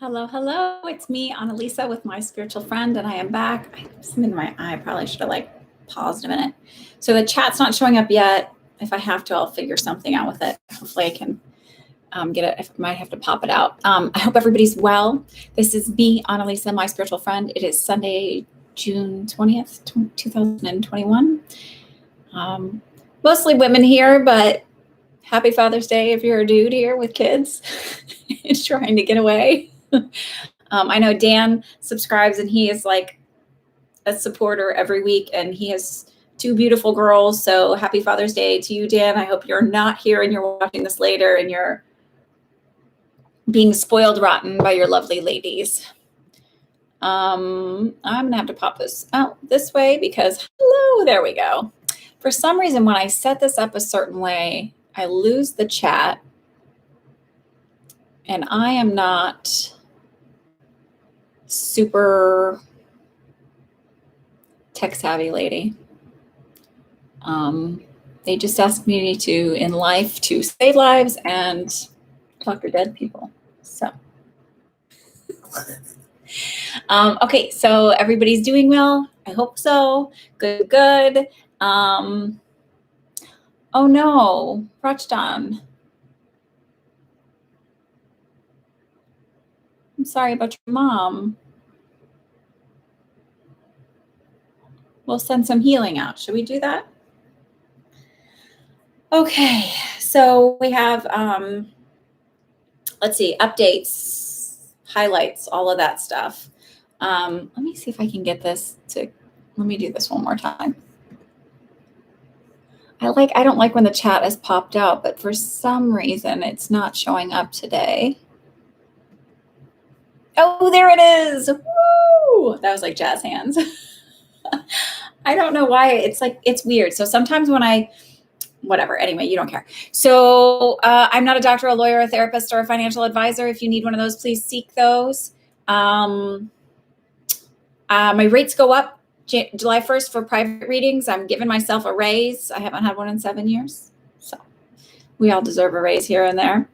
Hello, hello. It's me, Annalisa, with my spiritual friend, and I am back. I have some in my eye. I probably should have paused a minute. So the chat's not showing up yet. If I have to, I'll figure something out with it. Hopefully I can get it. I might have to pop it out. I hope everybody's well. This is me, Annalisa, my spiritual friend. It is Sunday, June 20th, 2021. Mostly women here, but happy Father's Day if you're a dude here with kids trying to get away. I know Dan subscribes and he is like a supporter every week, and he has two beautiful girls. So happy Father's Day to you, Dan. I hope you're not here and you're watching this later and you're being spoiled rotten by your lovely ladies. I'm gonna have to pop this out this way because hello, there we go. For some reason, when I set this up a certain way, I lose the chat, and I am not super tech savvy lady. They just asked me to, in life, to save lives and talk to dead people. So, okay, so everybody's doing well. I hope so. Good, good. Oh no, Rachdan. I'm sorry about your mom. We'll send some healing out. Should we do that? Okay, so we have, let's see, updates, highlights, all of that stuff. Let me see if I can get this to, let me do this one more time. I don't like when the chat has popped out, but for some reason it's not showing up today. Oh, there it is. Woo! That was like jazz hands. I don't know why. It's weird. So sometimes when whatever, anyway, you don't care. So I'm not a doctor, a lawyer, a therapist, or a financial advisor. If you need one of those, please seek those. My rates go up July 1st for private readings. I'm giving myself a raise. I haven't had one in 7 years. So we all deserve a raise here and there.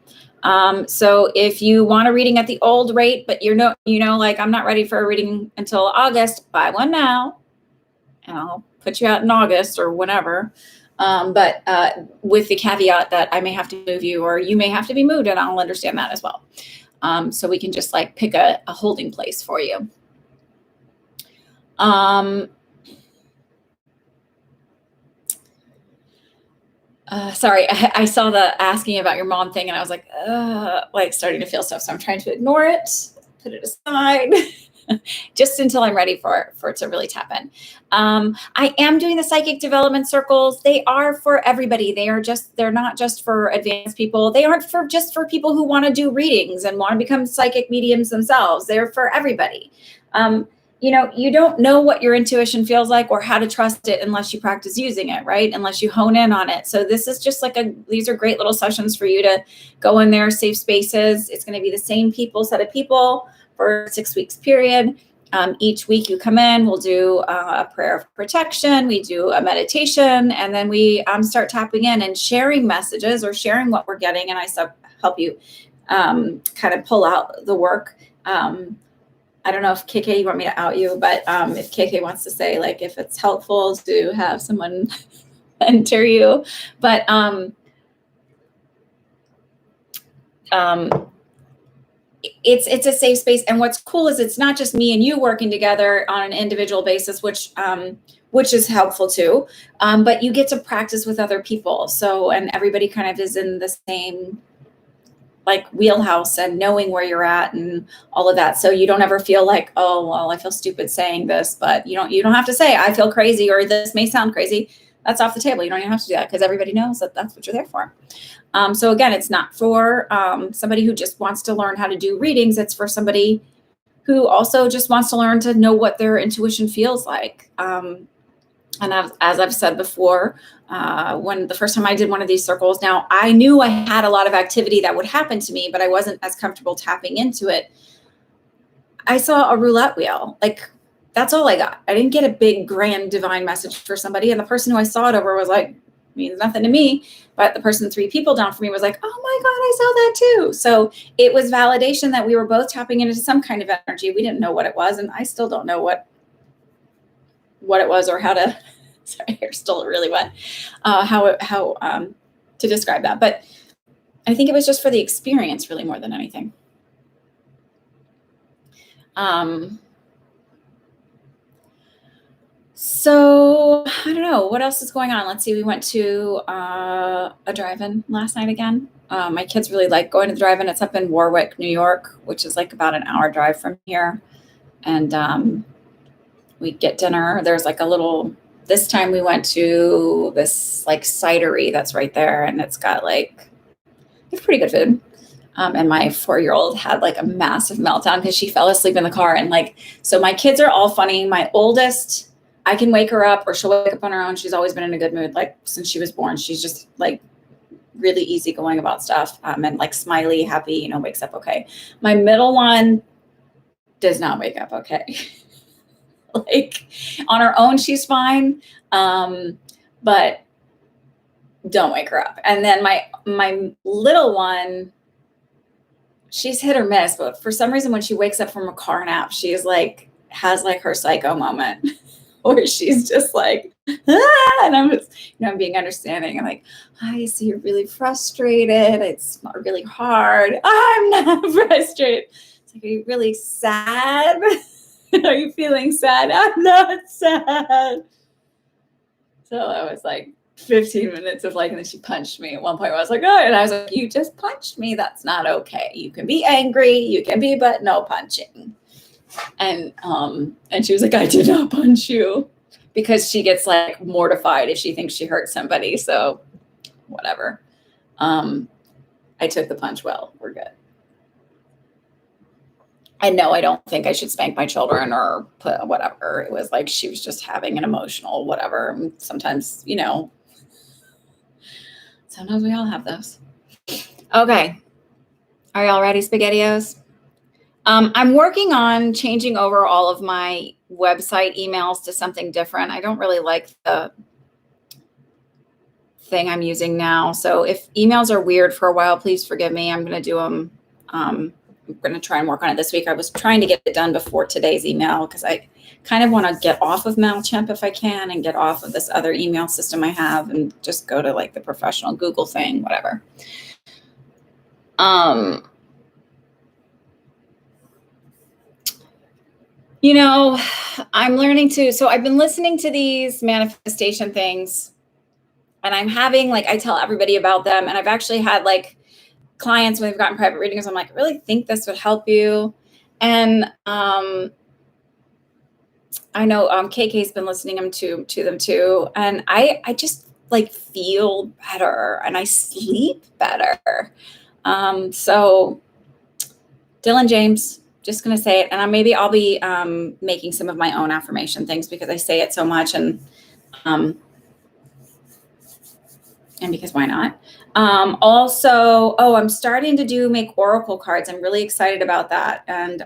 So if you want a reading at the old rate, but I'm not ready for a reading until August, buy one now. And I'll put you out in August or whenever. But with the caveat that I may have to move you, or you may have to be moved, and I'll understand that as well. So we can just pick a holding place for you. Sorry, I saw the asking about your mom thing, and I was starting to feel stuff. So I'm trying to ignore it, put it aside. Just until I'm ready for it to really tap in. I am doing the psychic development circles. They are for everybody. They're not just for advanced people. They aren't just for people who want to do readings and want to become psychic mediums themselves. They're for everybody. You don't know what your intuition feels like or how to trust it unless you practice using it, right? Unless you hone in on it. So this is just these are great little sessions for you to go in there, safe spaces. It's going to be the same set of people for a 6 weeks period. Each week you come in, we'll do a prayer of protection, we do a meditation, and then we start tapping in and sharing messages or sharing what we're getting, and I help you kind of pull out the work. I don't know if KK, you want me to out you, but if KK wants to say if it's helpful to have someone enter you, but it's a safe space. And what's cool is it's not just me and you working together on an individual basis, which is helpful too. But you get to practice with other people. So, and everybody kind of is in the same wheelhouse and knowing where you're at and all of that. So you don't ever feel oh, well, I feel stupid saying this, but you don't have to say, I feel crazy, or this may sound crazy. That's off the table. You don't even have to do that because everybody knows that that's what you're there for. So again, it's not for somebody who just wants to learn how to do readings. It's for somebody who also just wants to learn to know what their intuition feels like. And as I've said before, when the first time I did one of these circles, now I knew I had a lot of activity that would happen to me, but I wasn't as comfortable tapping into it. I saw a roulette wheel. That's all I got. I didn't get a big, grand, divine message for somebody. And the person who I saw it over was means nothing to me. But the person 3 people down from me was like, oh my God, I saw that too. So it was validation that we were both tapping into some kind of energy. We didn't know what it was. And I still don't know what it was or how to, sorry, hair's still really wet, how to describe that. But I think it was just for the experience really more than anything. So I don't know what else is going on. Let's see. We went to a drive-in last night again. My kids really like going to the drive-in. It's up in Warwick, New York, which is like about an hour drive from here. And we get dinner. There's like a little, this time we went to this like cidery that's right there. And it's got like, it's pretty good food. And my 4-year-old had like a massive meltdown because she fell asleep in the car. And like, so my kids are all funny. My oldest, I can wake her up or she'll wake up on her own. She's always been in a good mood. Like since she was born, she's just like really easygoing about stuff. And like smiley, happy, wakes up okay. My middle one does not wake up okay. Like on her own, she's fine. But don't wake her up. And then my little one, she's hit or miss, but for some reason when she wakes up from a car nap, she's like, has like her psycho moment where she's just like, ah! And I'm just, I'm being understanding. I'm like, I see you're really frustrated. It's really hard. I'm not frustrated. It's like, are you really sad? Are you feeling sad? I'm not sad. So I was like 15 minutes of like, and then she punched me at one point where I was like, oh, and I was like, you just punched me. That's not okay. You can be angry. You can be, but no punching. And she was like, I did not punch you, because she gets like mortified if she thinks she hurt somebody. So whatever. I took the punch well. We're good. I know I don't think I should spank my children or put whatever. It was like she was just having an emotional whatever. Sometimes, sometimes we all have those. Okay. Are y'all ready, SpaghettiOs? I'm working on changing over all of my website emails to something different. I don't really like the thing I'm using now. So if emails are weird for a while, please forgive me. I'm going to do them. I'm going to try and work on it this week. I was trying to get it done before today's email because I kind of want to get off of MailChimp if I can and get off of this other email system I have and just go to like the professional Google thing, whatever. I'm learning so I've been listening to these manifestation things and I'm having I tell everybody about them. And I've actually had clients when they've gotten private readings. I'm like, I really think this would help you. And I know KK's been listening to them too. And I just feel better and I sleep better. So Dylan James, just going to say it. And maybe I'll be making some of my own affirmation things because I say it so much and because why not? Also, I'm starting to make oracle cards. I'm really excited about that. And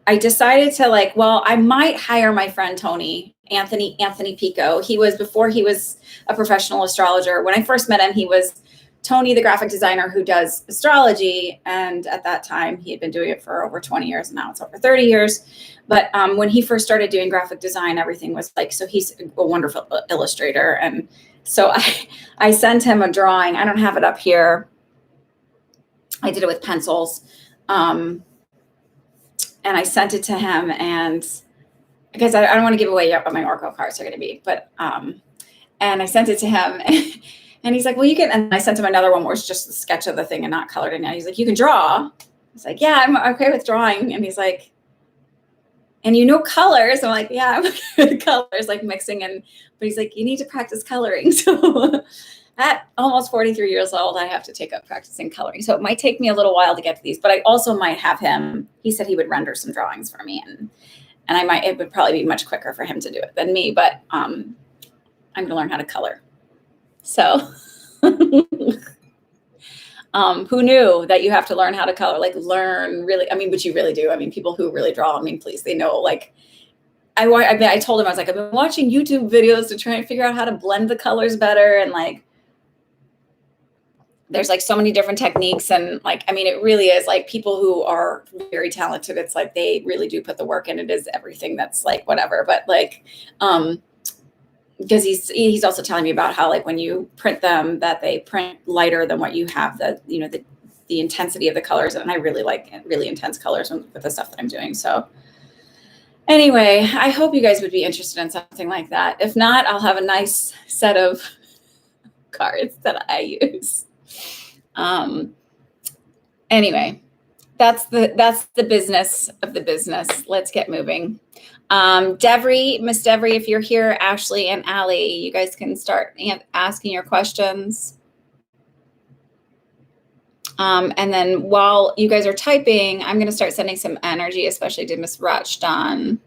I decided to I might hire my friend Anthony Pico. Before he was a professional astrologer. When I first met him, he was Tony, the graphic designer who does astrology. And at that time, he had been doing it for over 20 years. And now it's over 30 years. But when he first started doing graphic design, everything was so he's a wonderful illustrator. And so I sent him a drawing. I don't have it up here. I did it with pencils. And I sent it to him. And because I don't want to give away yet what my oracle cards are going to be. But and I sent it to him. And he's like, well, you can, and I sent him another one where it's just a sketch of the thing and not colored in it. He's like, you can draw. I was like, yeah, I'm okay with drawing. And he's like, and colors. I'm like, yeah, I'm okay with colors, mixing. But he's like, you need to practice coloring. So at almost 43 years old, I have to take up practicing coloring. So it might take me a little while to get to these, but I also might have him, he said he would render some drawings for me. And it would probably be much quicker for him to do it than me, but I'm going to learn how to color. So who knew that you have to learn how to color, learn really, but you really do. People who really draw, please, they know, I told him, I was like, I've been watching YouTube videos to try and figure out how to blend the colors better. And like, there's like so many different techniques. And like, I mean, it really is like people who are very talented. It's like, they really do put the work in. It is everything that's like, whatever. But like, because he's also telling me about how like when you print them, that they print lighter than what you have, the intensity of the colors. And I really like really intense colors with the stuff that I'm doing. So anyway, I hope you guys would be interested in something like that. If not, I'll have a nice set of cards that I use. Anyway, that's the business of the business. Let's get moving. Devry, Miss Devry, if you're here, Ashley and Allie, you guys can start asking your questions. And then while you guys are typing, I'm going to start sending some energy, especially to Miss Rachdan.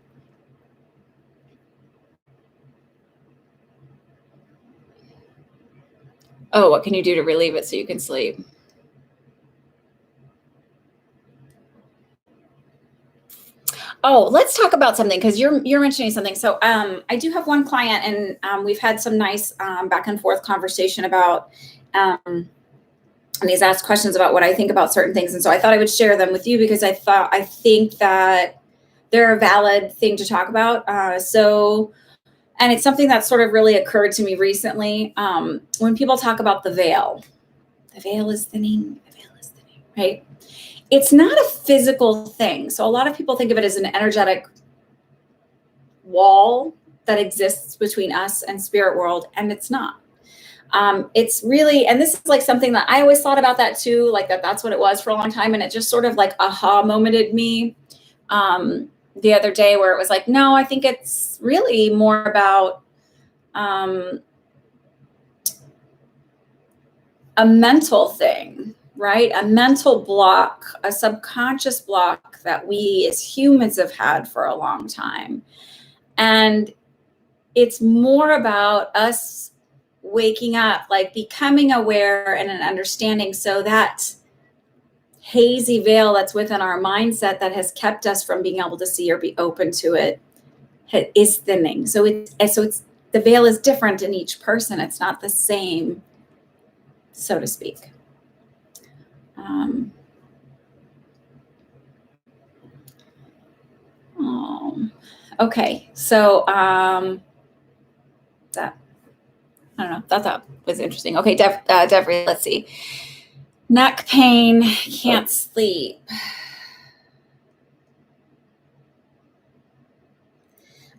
Oh, what can you do to relieve it so you can sleep? Oh, let's talk about something, because you're mentioning something. So I do have one client, and we've had some nice back and forth conversation about, and he's asked questions about what I think about certain things. And so I thought I would share them with you, because I think that they're a valid thing to talk about. And it's something that sort of really occurred to me recently. When people talk about the veil is thinning, right? It's not a physical thing. So a lot of people think of it as an energetic wall that exists between us and spirit world, and it's not. It's really, and this is like something that I always thought about that too, like that's what it was for a long time. And it just sort of like aha momented me the other day, where it was like, no, I think it's really more about a mental thing, right? A mental block, a subconscious block that we as humans have had for a long time. And it's more about us waking up, like becoming aware and an understanding, so that hazy veil that's within our mindset that has kept us from being able to see or be open to it is thinning. So it's the veil is different in each person. It's not the same, so to speak. Okay, so that, I don't know, that was interesting. Okay, Devry, let's see. Neck pain, can't sleep.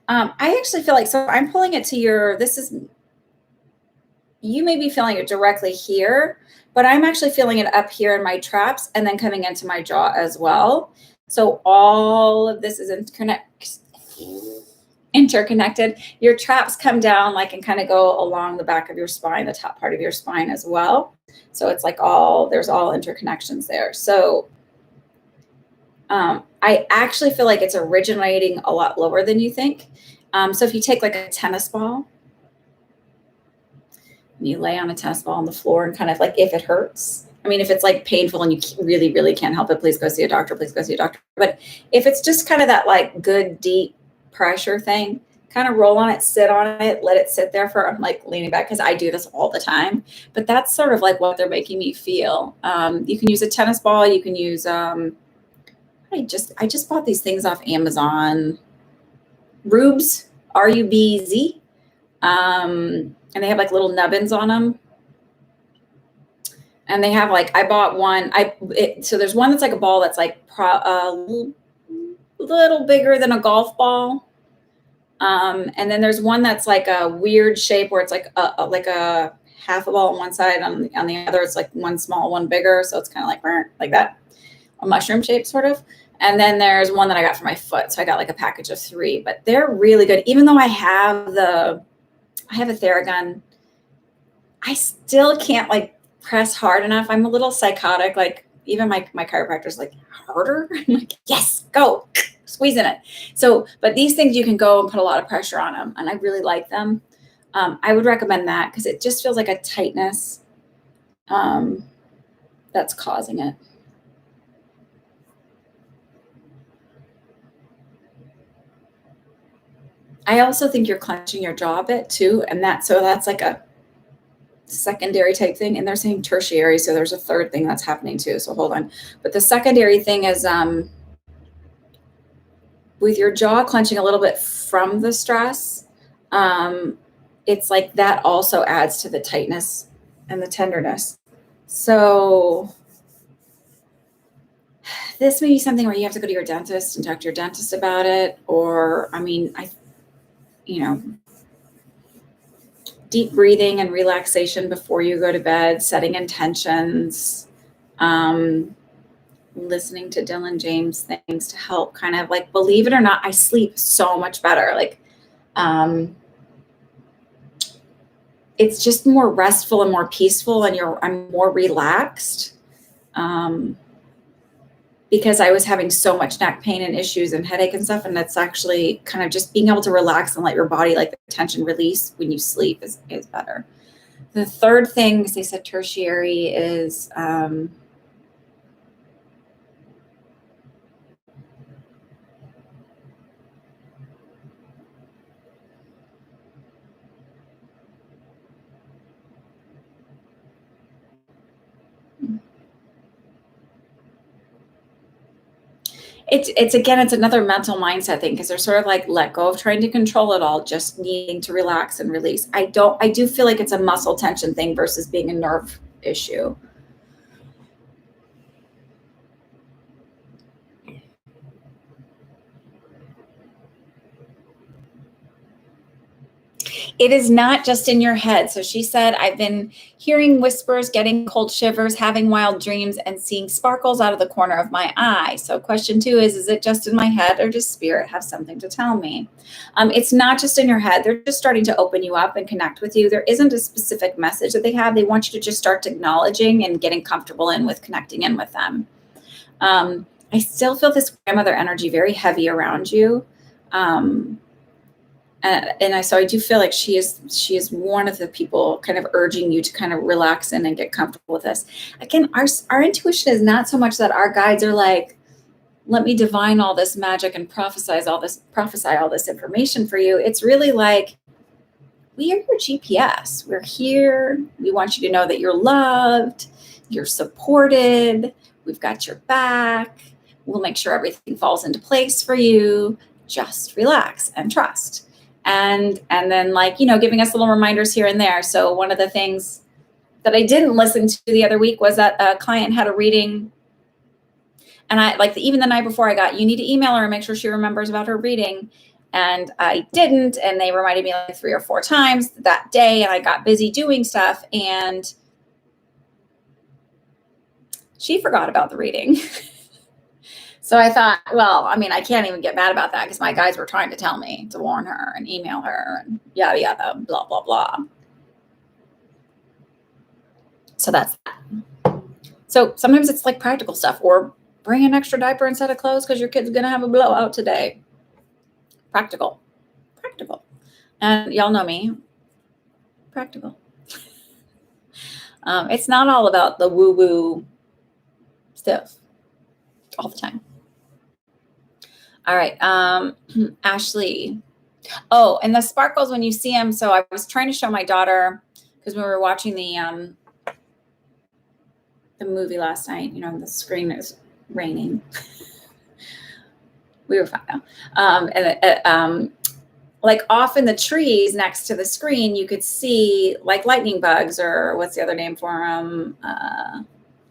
I actually feel like, so I'm pulling it to you may be feeling it directly here, but I'm actually feeling it up here in my traps and then coming into my jaw as well. So all of this is interconnected. Your traps come down like and kind of go along the back of your spine, the top part of your spine as well. So it's like there's all interconnections there. So I actually feel like it's originating a lot lower than you think. So if you take like a tennis ball, and you lay on a tennis ball on the floor, and kind of like, if it hurts, I mean, if it's like painful and you really, really can't help it, please go see a doctor, please go see a doctor. But if it's just kind of that like good deep pressure thing, kind of roll on it, sit on it, let it sit there for, I'm like leaning back because I do this all the time, but that's sort of like what they're making me feel. You can use a tennis ball. You can use, I just bought these things off Amazon, Rubz, RUBZ. And they have like little nubbins on them. And they have like, I bought one, so there's one that's like a ball that's like a little bigger than a golf ball. And then there's one that's like a weird shape where it's like a half a ball on one side, on the other it's like one small, one bigger. So it's kind of like that, a mushroom shape sort of. And then there's one that I got for my foot. So I got like a package of 3, but they're really good. Even though I have a Theragun, I still can't like press hard enough. I'm a little psychotic. Like even my chiropractor's like, harder? I'm like, yes, go, squeezing it. So, but these things you can go and put a lot of pressure on them, and I really like them. I would recommend that because it just feels like a tightness that's causing it. I also think you're clenching your jaw a bit too. And that's like a secondary type thing. And they're saying tertiary. So there's a third thing that's happening too. So hold on. But the secondary thing is with your jaw clenching a little bit from the stress, it's like that also adds to the tightness and the tenderness. So this may be something where you have to go to your dentist and talk to your dentist about it. Or, I mean, deep breathing and relaxation before you go to bed, setting intentions, listening to Dylan James things to help kind of like, believe it or not, I sleep so much better. Like, it's just more restful and more peaceful, and I'm more relaxed. Because I was having so much neck pain and issues and headache and stuff. And that's actually kind of just being able to relax and let your body, like the tension release when you sleep is better. The third thing, as they said, tertiary is, it's again, it's another mental mindset thing, because they're sort of like, let go of trying to control it all, just needing to relax and release. I do feel like it's a muscle tension thing versus being a nerve issue. It is not just in your head. So she said, I've been hearing whispers, getting cold shivers, having wild dreams, and seeing sparkles out of the corner of my eye. So question 2 is it just in my head, or does spirit have something to tell me? It's not just in your head. They're just starting to open you up and connect with you. There isn't a specific message that they have. They want you to just start acknowledging and getting comfortable with connecting in with them. I still feel this grandmother energy very heavy around you. So I do feel like she is one of the people kind of urging you to kind of relax in and get comfortable with this. Again, our intuition is not so much that our guides are like, let me divine all this magic and prophesy all this information for you. It's really like, we are your GPS. We're here. We want you to know that you're loved, you're supported, we've got your back. We'll make sure everything falls into place for you. Just relax and trust. And then, like, giving us little reminders here and there. So one of the things that I didn't listen to the other week was that a client had a reading, and I even the night before, I got, you need to email her and make sure she remembers about her reading. And I didn't, and they reminded me like 3 or 4 times that day, and I got busy doing stuff, and she forgot about the reading. So I thought, well, I mean, I can't even get mad about that, because my guides were trying to tell me to warn her and email her and yada, yada, blah, blah, blah. So that's that. So sometimes it's like practical stuff, or bring an extra diaper and set of clothes because your kid's going to have a blowout today. Practical. And y'all know me. Practical. It's not all about the woo-woo stuff all the time. All right. Ashley. Oh, and the sparkles when you see them. So I was trying to show my daughter, because we were watching the movie last night, the screen is raining. We were fine now. Like off in the trees next to the screen, you could see like lightning bugs, or what's the other name for them?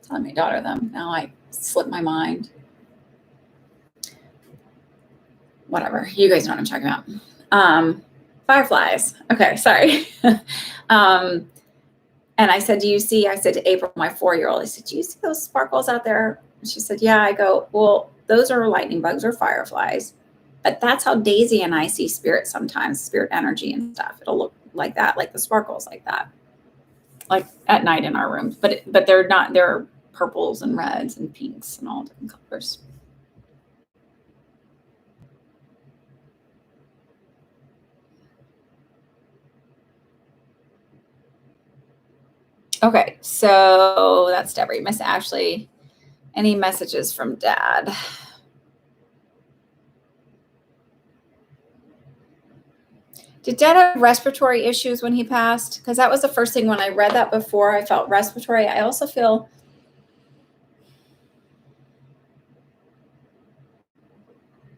Telling my daughter them. Now I slipped my mind. Whatever. You guys know what I'm talking about. Fireflies. Okay, sorry. And I said, I said to April, my 4-year-old, I said, do you see those sparkles out there? And she said, yeah. I go, well, those are lightning bugs or fireflies. But that's how Daisy and I see spirit sometimes, spirit energy and stuff. It'll look like that, like the sparkles like that, like at night in our rooms. But they're not, they're purples and reds and pinks and all different colors. Okay, so that's Debbie. Miss Ashley, any messages from Dad? Did Dad have respiratory issues when he passed? Because that was the first thing when I read that before. I felt respiratory. I also feel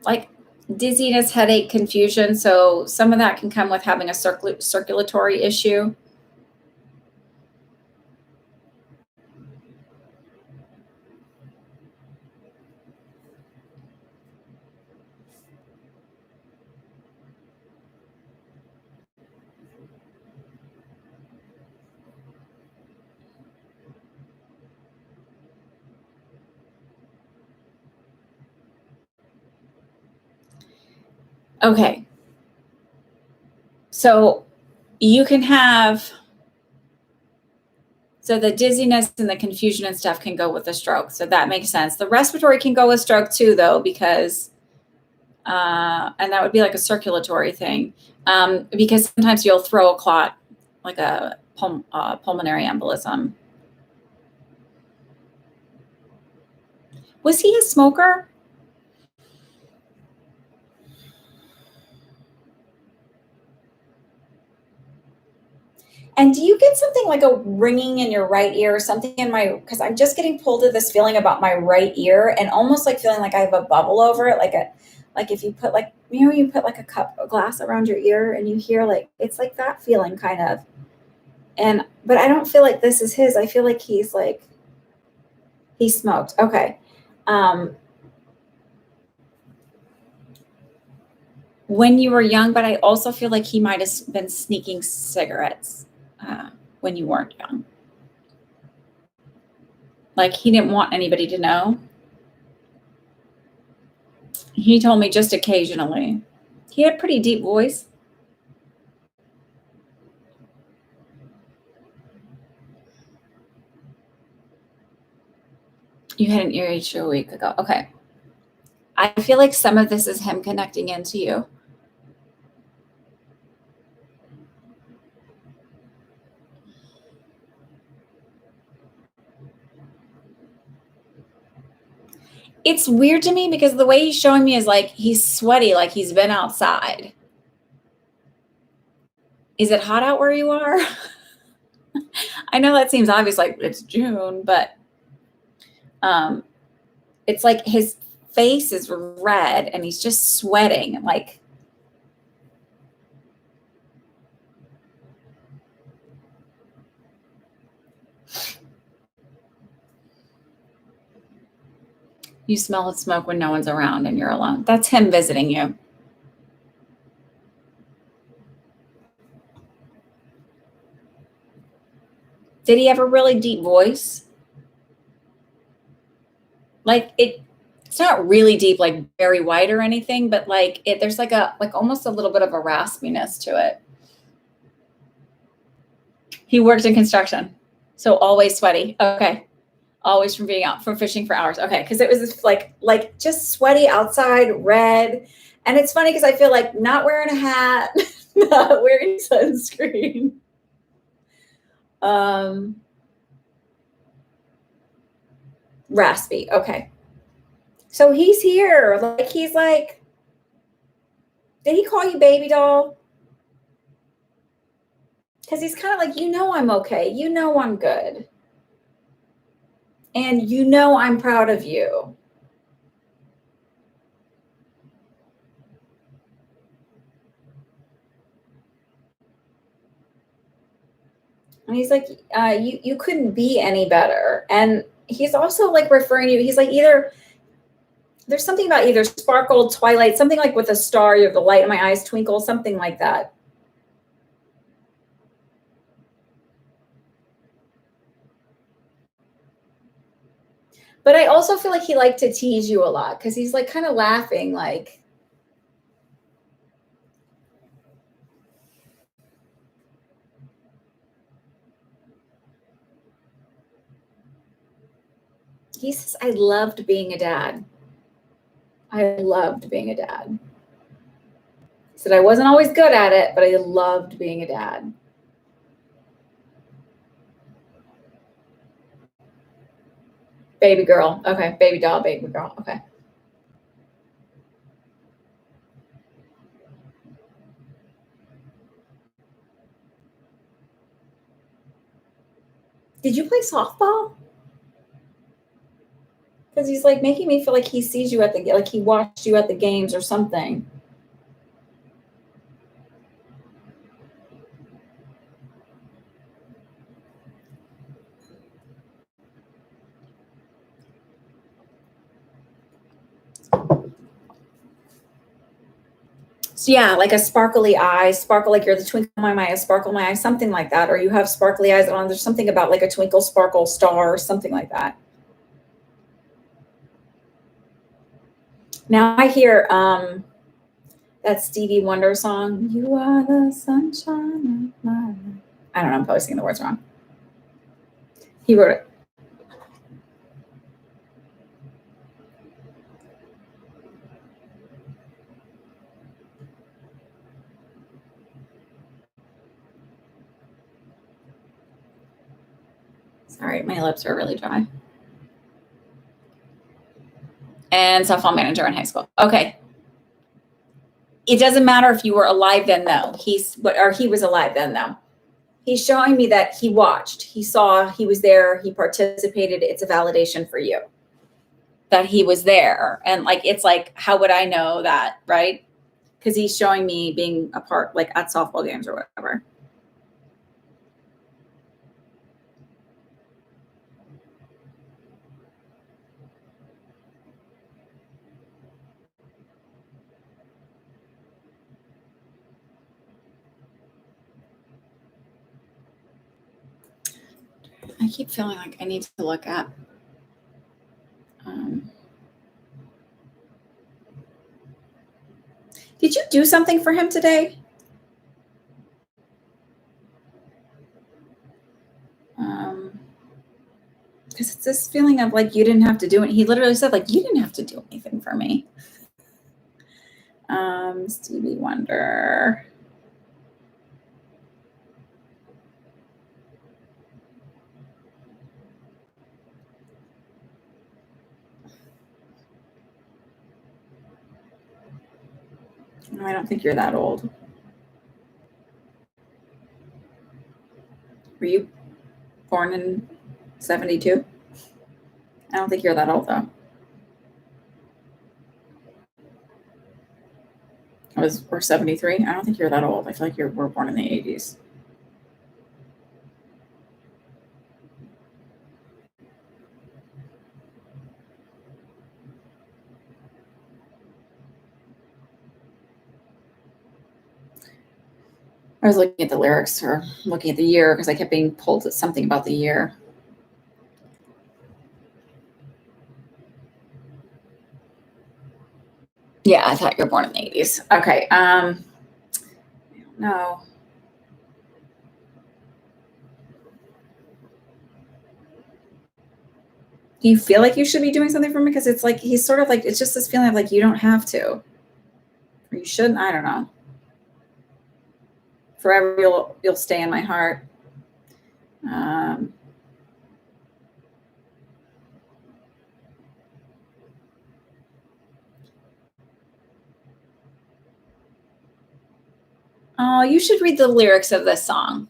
like dizziness, headache, confusion. So some of that can come with having a circulatory issue. Okay. So you can have, so the dizziness and the confusion and stuff can go with the stroke. So that makes sense. The respiratory can go with stroke too, though, because, and that would be like a circulatory thing, because sometimes you'll throw a clot, like a pulmonary embolism. Was he a smoker? And do you get something like a ringing in your right ear or something in my, because I'm just getting pulled to this feeling about my right ear and almost like feeling like I have a bubble over it, like if you put like, you put like a cup of glass around your ear and you hear like, it's like that feeling kind of. But I don't feel like this is his. I feel like he smoked. Okay. When you were young, but I also feel like he might have been sneaking cigarettes when you weren't young. Like he didn't want anybody to know. He told me just occasionally. He had a pretty deep voice. You had an ear issue a week ago. Okay. I feel like some of this is him connecting into you. It's weird to me because the way he's showing me is like he's sweaty, like he's been outside. Is it hot out where you are? I know that seems obvious, like it's June, but it's like his face is red and he's just sweating. Like, you smell smoke when no one's around and you're alone. That's him visiting you. Did he have a really deep voice? Like it's not really deep, like very white or anything, but like there's like almost a little bit of a raspiness to it. He worked in construction, so always sweaty. Okay. Always from being out, from fishing for hours. Okay. Cause it was this like just sweaty outside, red. And it's funny because I feel like not wearing a hat, not wearing sunscreen. Raspy. Okay. So he's here. Like he's like, did he call you baby doll? Because he's kind of like, I'm okay. I'm good. And I'm proud of you. And he's like, you couldn't be any better. And he's also like referring to you. He's like, there's something about either sparkle, twilight, something like with a star, you have the light in my eyes twinkle, something like that. But I also feel like he liked to tease you a lot because he's like kind of laughing, like, he says, I loved being a dad. I loved being a dad. He said, I wasn't always good at it, but I loved being a dad. Baby girl. Okay. Baby doll, baby girl. Okay. Did you play softball? Because he's like making me feel like he sees you at the, like he watched you at the games or something. So yeah, like a sparkly eye, sparkle like you're the twinkle in my eye, a sparkle in my eye, something like that. Or you have sparkly eyes on. There's something about like a twinkle, sparkle, star, something like that. Now I hear that Stevie Wonder song, "You Are the Sunshine of My Life." I don't know, I'm probably singing the words wrong. He wrote it. Sorry, my lips are really dry. And softball manager in high school. Okay. It doesn't matter if you were alive then, though. He was alive then, though. He's showing me that he watched, he saw, he was there, he participated. It's a validation for you that he was there. And like, it's like, how would I know that, right? Because he's showing me being a part, like at softball games or whatever. I keep feeling like I need to look at. Did you do something for him today? Because it's this feeling of like you didn't have to do it. He literally said like you didn't have to do anything for me. Stevie Wonder. No, I don't think you're that old. Were you born in 72? I don't think you're that old though. We're 73. I don't think you're that old. I feel like we're born in the 80s. I was looking at the lyrics or looking at the year because I kept being pulled at something about the year. Yeah, I thought you were born in the 80s. Okay. I don't know. Do you feel like you should be doing something for me? Because it's like he's sort of like it's just this feeling of like you don't have to. Or you shouldn't. I don't know. Forever you'll stay in my heart. Oh, you should read the lyrics of this song.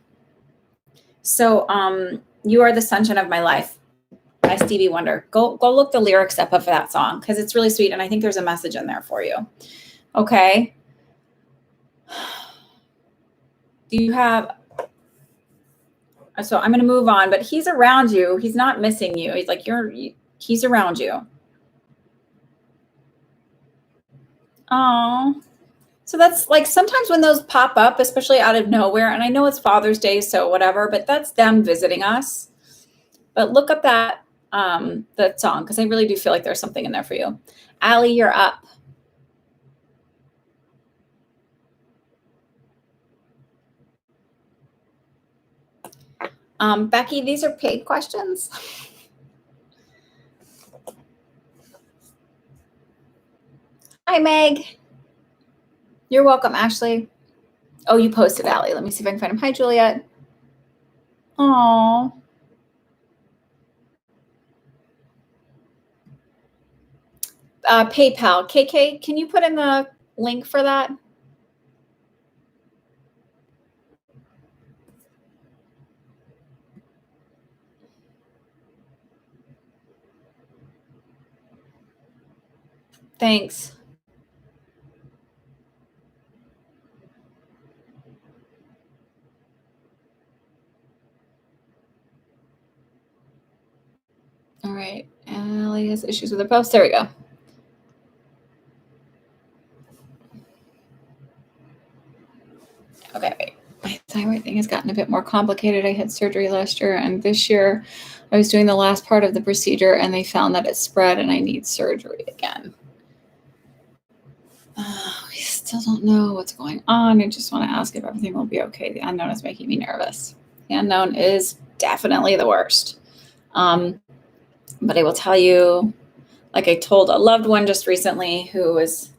So, "You Are the Sunshine of My Life" by Stevie Wonder. Go look the lyrics up of that song because it's really sweet, and I think there's a message in there for you. Okay. Do you have? So I'm going to move on, but he's around you. He's not missing you. He's like he's around you. Oh. So that's like sometimes when those pop up, especially out of nowhere, and I know it's Father's Day, so whatever, but that's them visiting us. But look up that song because I really do feel like there's something in there for you. Allie, you're up. Becky, these are paid questions. Hi, Meg. You're welcome, Ashley. Oh, you posted Allie. Let me see if I can find him. Hi, Juliet. Aww. PayPal. KK, can you put in the link for that? Thanks. All right. Allie has issues with her post. There we go. Okay, wait. My thyroid thing has gotten a bit more complicated. I had surgery last year, and this year I was doing the last part of the procedure, and they found that it spread, and I need surgery again. We still don't know what's going on. I just want to ask if everything will be okay. The unknown is making me nervous. The unknown is definitely the worst. But I will tell you, like I told a loved one just recently who was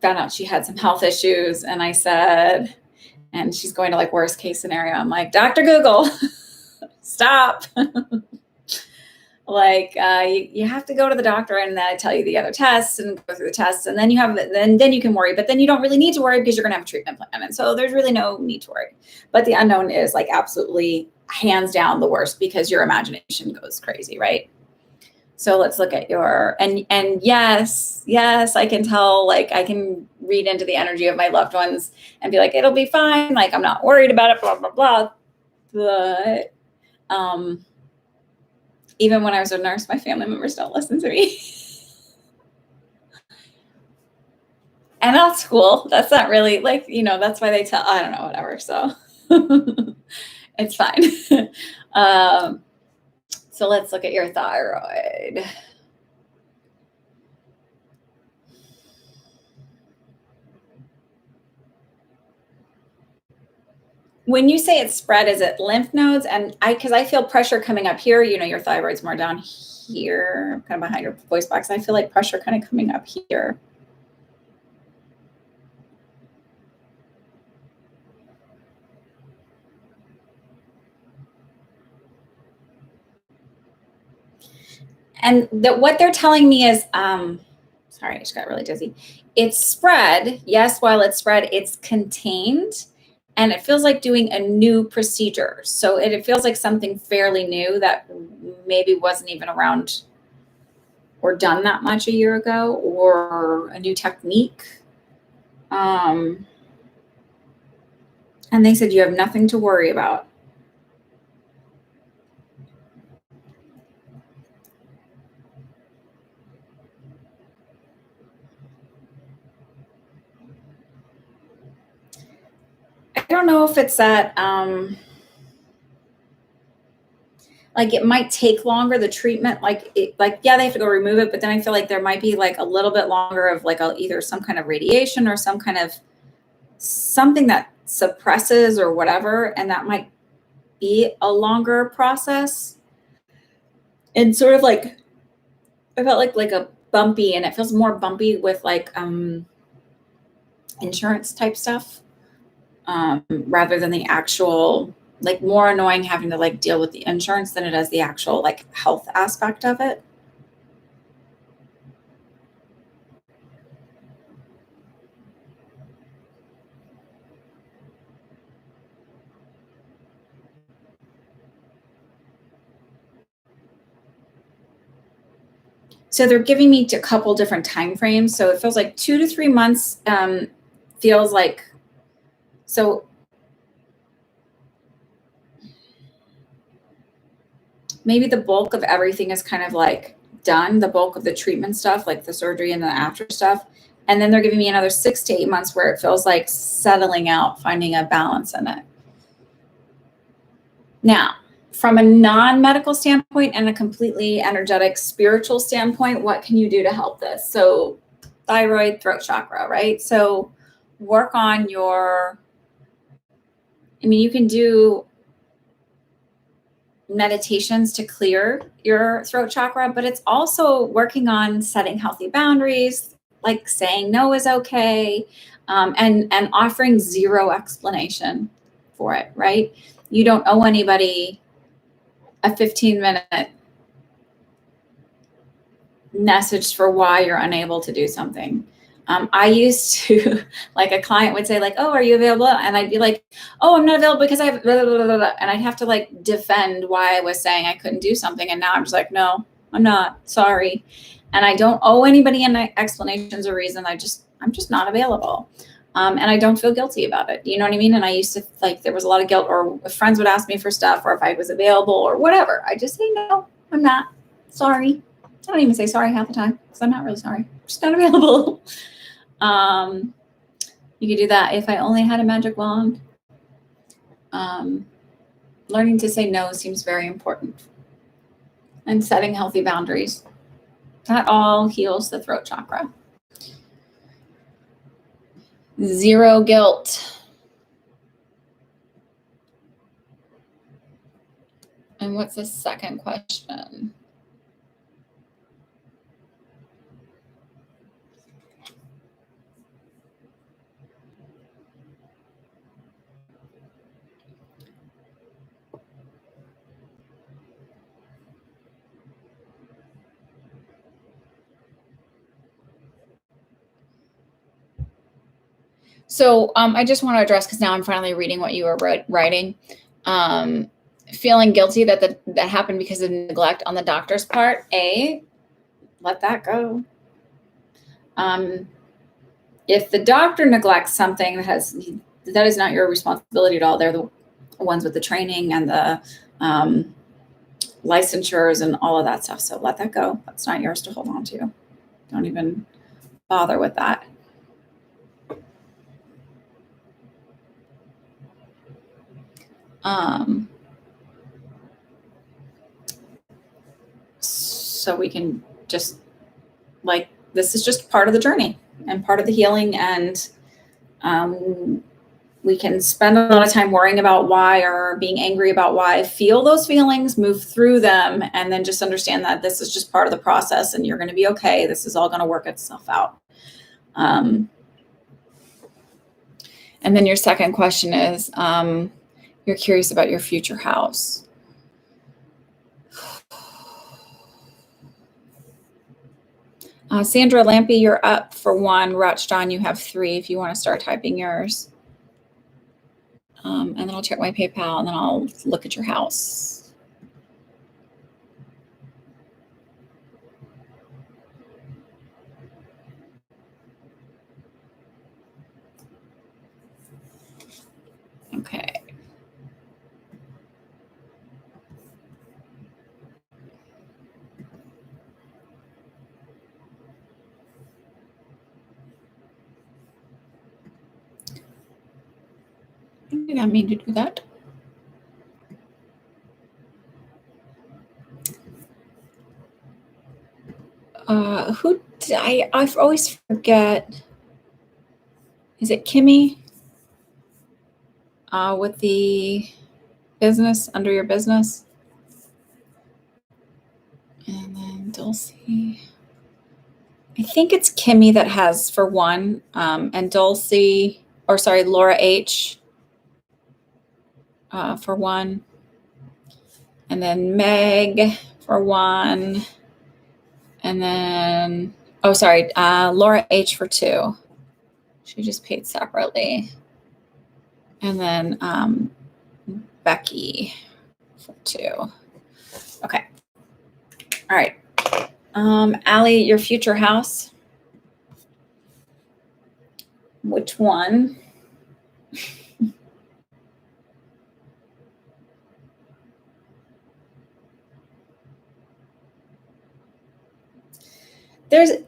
found out she had some health issues, and I said, and she's going to like worst case scenario. I'm like, Dr. Google, stop. Like you have to go to the doctor and then I tell you the other tests and go through the tests, and then then you can worry, but then you don't really need to worry because you're going to have a treatment plan. And so there's really no need to worry. But the unknown is like absolutely hands down the worst because your imagination goes crazy, right? So let's look at your, and yes, I can tell, like I can read into the energy of my loved ones and be like, it'll be fine. Like I'm not worried about it, blah, blah, blah. But even when I was a nurse, my family members don't listen to me. And that's cool. That's not really like, that's why they tell, I don't know, whatever. So it's fine. So let's look at your thyroid. When you say it's spread, is it lymph nodes? And because I feel pressure coming up here, your thyroid's more down here, kind of behind your voice box. I feel like pressure kind of coming up here. And what they're telling me is, sorry, I just got really dizzy. It's spread. Yes, while it's spread, it's contained. And it feels like doing a new procedure. So it feels like something fairly new that maybe wasn't even around or done that much a year ago, or a new technique. And they said you have nothing to worry about. I don't know if it's that, like it might take longer, the treatment, yeah, they have to go remove it, but then I feel like there might be like a little bit longer of like either some kind of radiation or some kind of something that suppresses or whatever, and that might be a longer process. And sort of like, I felt like a bumpy, and it feels more bumpy with like insurance type stuff, rather than the actual, like more annoying having to like deal with the insurance than it is the actual like health aspect of it. So they're giving me a couple different time frames. So it feels like 2 to 3 months, feels like, so maybe the bulk of everything is kind of like done, the bulk of the treatment stuff, like the surgery and the after stuff. And then they're giving me another 6 to 8 months where it feels like settling out, finding a balance in it. Now, from a non-medical standpoint and a completely energetic, spiritual standpoint, what can you do to help this? So thyroid, throat chakra, right? So work on you can do meditations to clear your throat chakra, but it's also working on setting healthy boundaries, like saying no is okay, and offering zero explanation for it, right? You don't owe anybody a 15-minute message for why you're unable to do something. I used to, like a client would say like, oh, are you available? And I'd be like, oh, I'm not available because I have blah, blah, blah, blah. And I'd have to like defend why I was saying I couldn't do something. And now I'm just like, no, I'm not, sorry. And I don't owe anybody any explanations or reason. I'm just not available. And I don't feel guilty about it. You know what I mean? And I used to, like, there was a lot of guilt, or if friends would ask me for stuff, or if I was available or whatever, I just say, no, I'm not. Sorry. I don't even say sorry half the time because I'm not really sorry. I'm just not available. You could do that. If I only had a magic wand. Learning to say no seems very important. And setting healthy boundaries. That all heals the throat chakra. Zero guilt. And what's the second question? So I just want to address, because now I'm finally reading what you were writing. Feeling guilty that happened because of neglect on the doctor's part. Let that go. If the doctor neglects something that is not your responsibility at all. They're the ones with the training and the licensures and all of that stuff. So let that go. That's not yours to hold on to. Don't even bother with that. So we can just, like, this is just part of the journey and part of the healing. And we can spend a lot of time worrying about why, or being angry about why. Feel those feelings, move through them, and then just understand that this is just part of the process and you're going to be okay. This is all going to work itself out. And then your second question is, you're curious about your future house. Sandra Lampy, you're up for 1. Rach John, you have 3 if you want to start typing yours. And then I'll check my PayPal, and then I'll look at your house. Okay. I didn't mean to do that. I always forget. Is it Kimmy? With the business, under your business. And then Dulcie. I think it's Kimmy that has for 1, and Dulcie, or sorry, Laura H. For 1. And then Meg for 1. And then, oh, sorry, Laura H for 2. She just paid separately. And then Becky for 2. Okay. All right. Allie, your future house. Which one?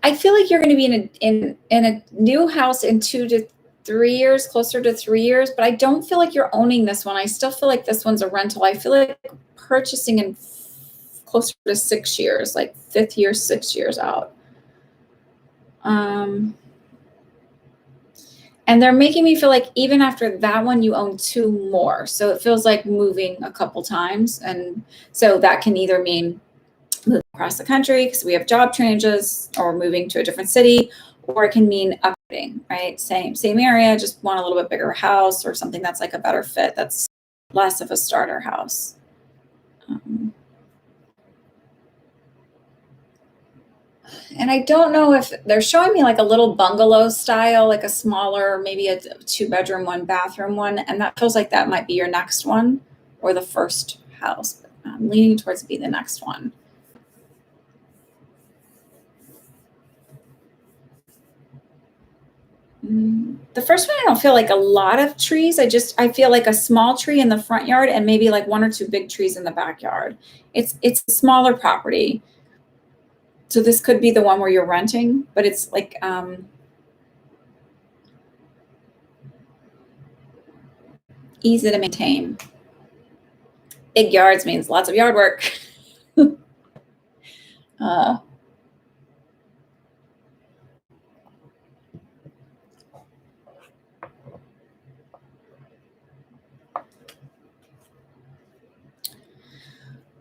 I feel like you're going to be in a new house in 2 to 3 years, closer to 3 years, but I don't feel like you're owning this one. I still feel like this one's a rental. I feel like purchasing in closer to 6 years, like 5th year, 6 years out. And they're making me feel like even after that one, you own 2 more. So it feels like moving a couple times. And so that can either mean moving across the country because we have job changes, or moving to a different city, or it can mean upgrading, right? Same area, just want a little bit bigger house, or something that's like a better fit, that's less of a starter house. And I don't know if they're showing me like a little bungalow style, like a smaller, maybe a 2-bedroom, 1-bathroom one. And that feels like that might be your next one, or the first house. But I'm leaning towards it being the next one. The first one, I don't feel like a lot of trees. I feel like a small tree in the front yard and maybe like 1 or 2 big trees in the backyard. It's a smaller property. So this could be the one where you're renting, but it's like, easy to maintain. Big yards means lots of yard work.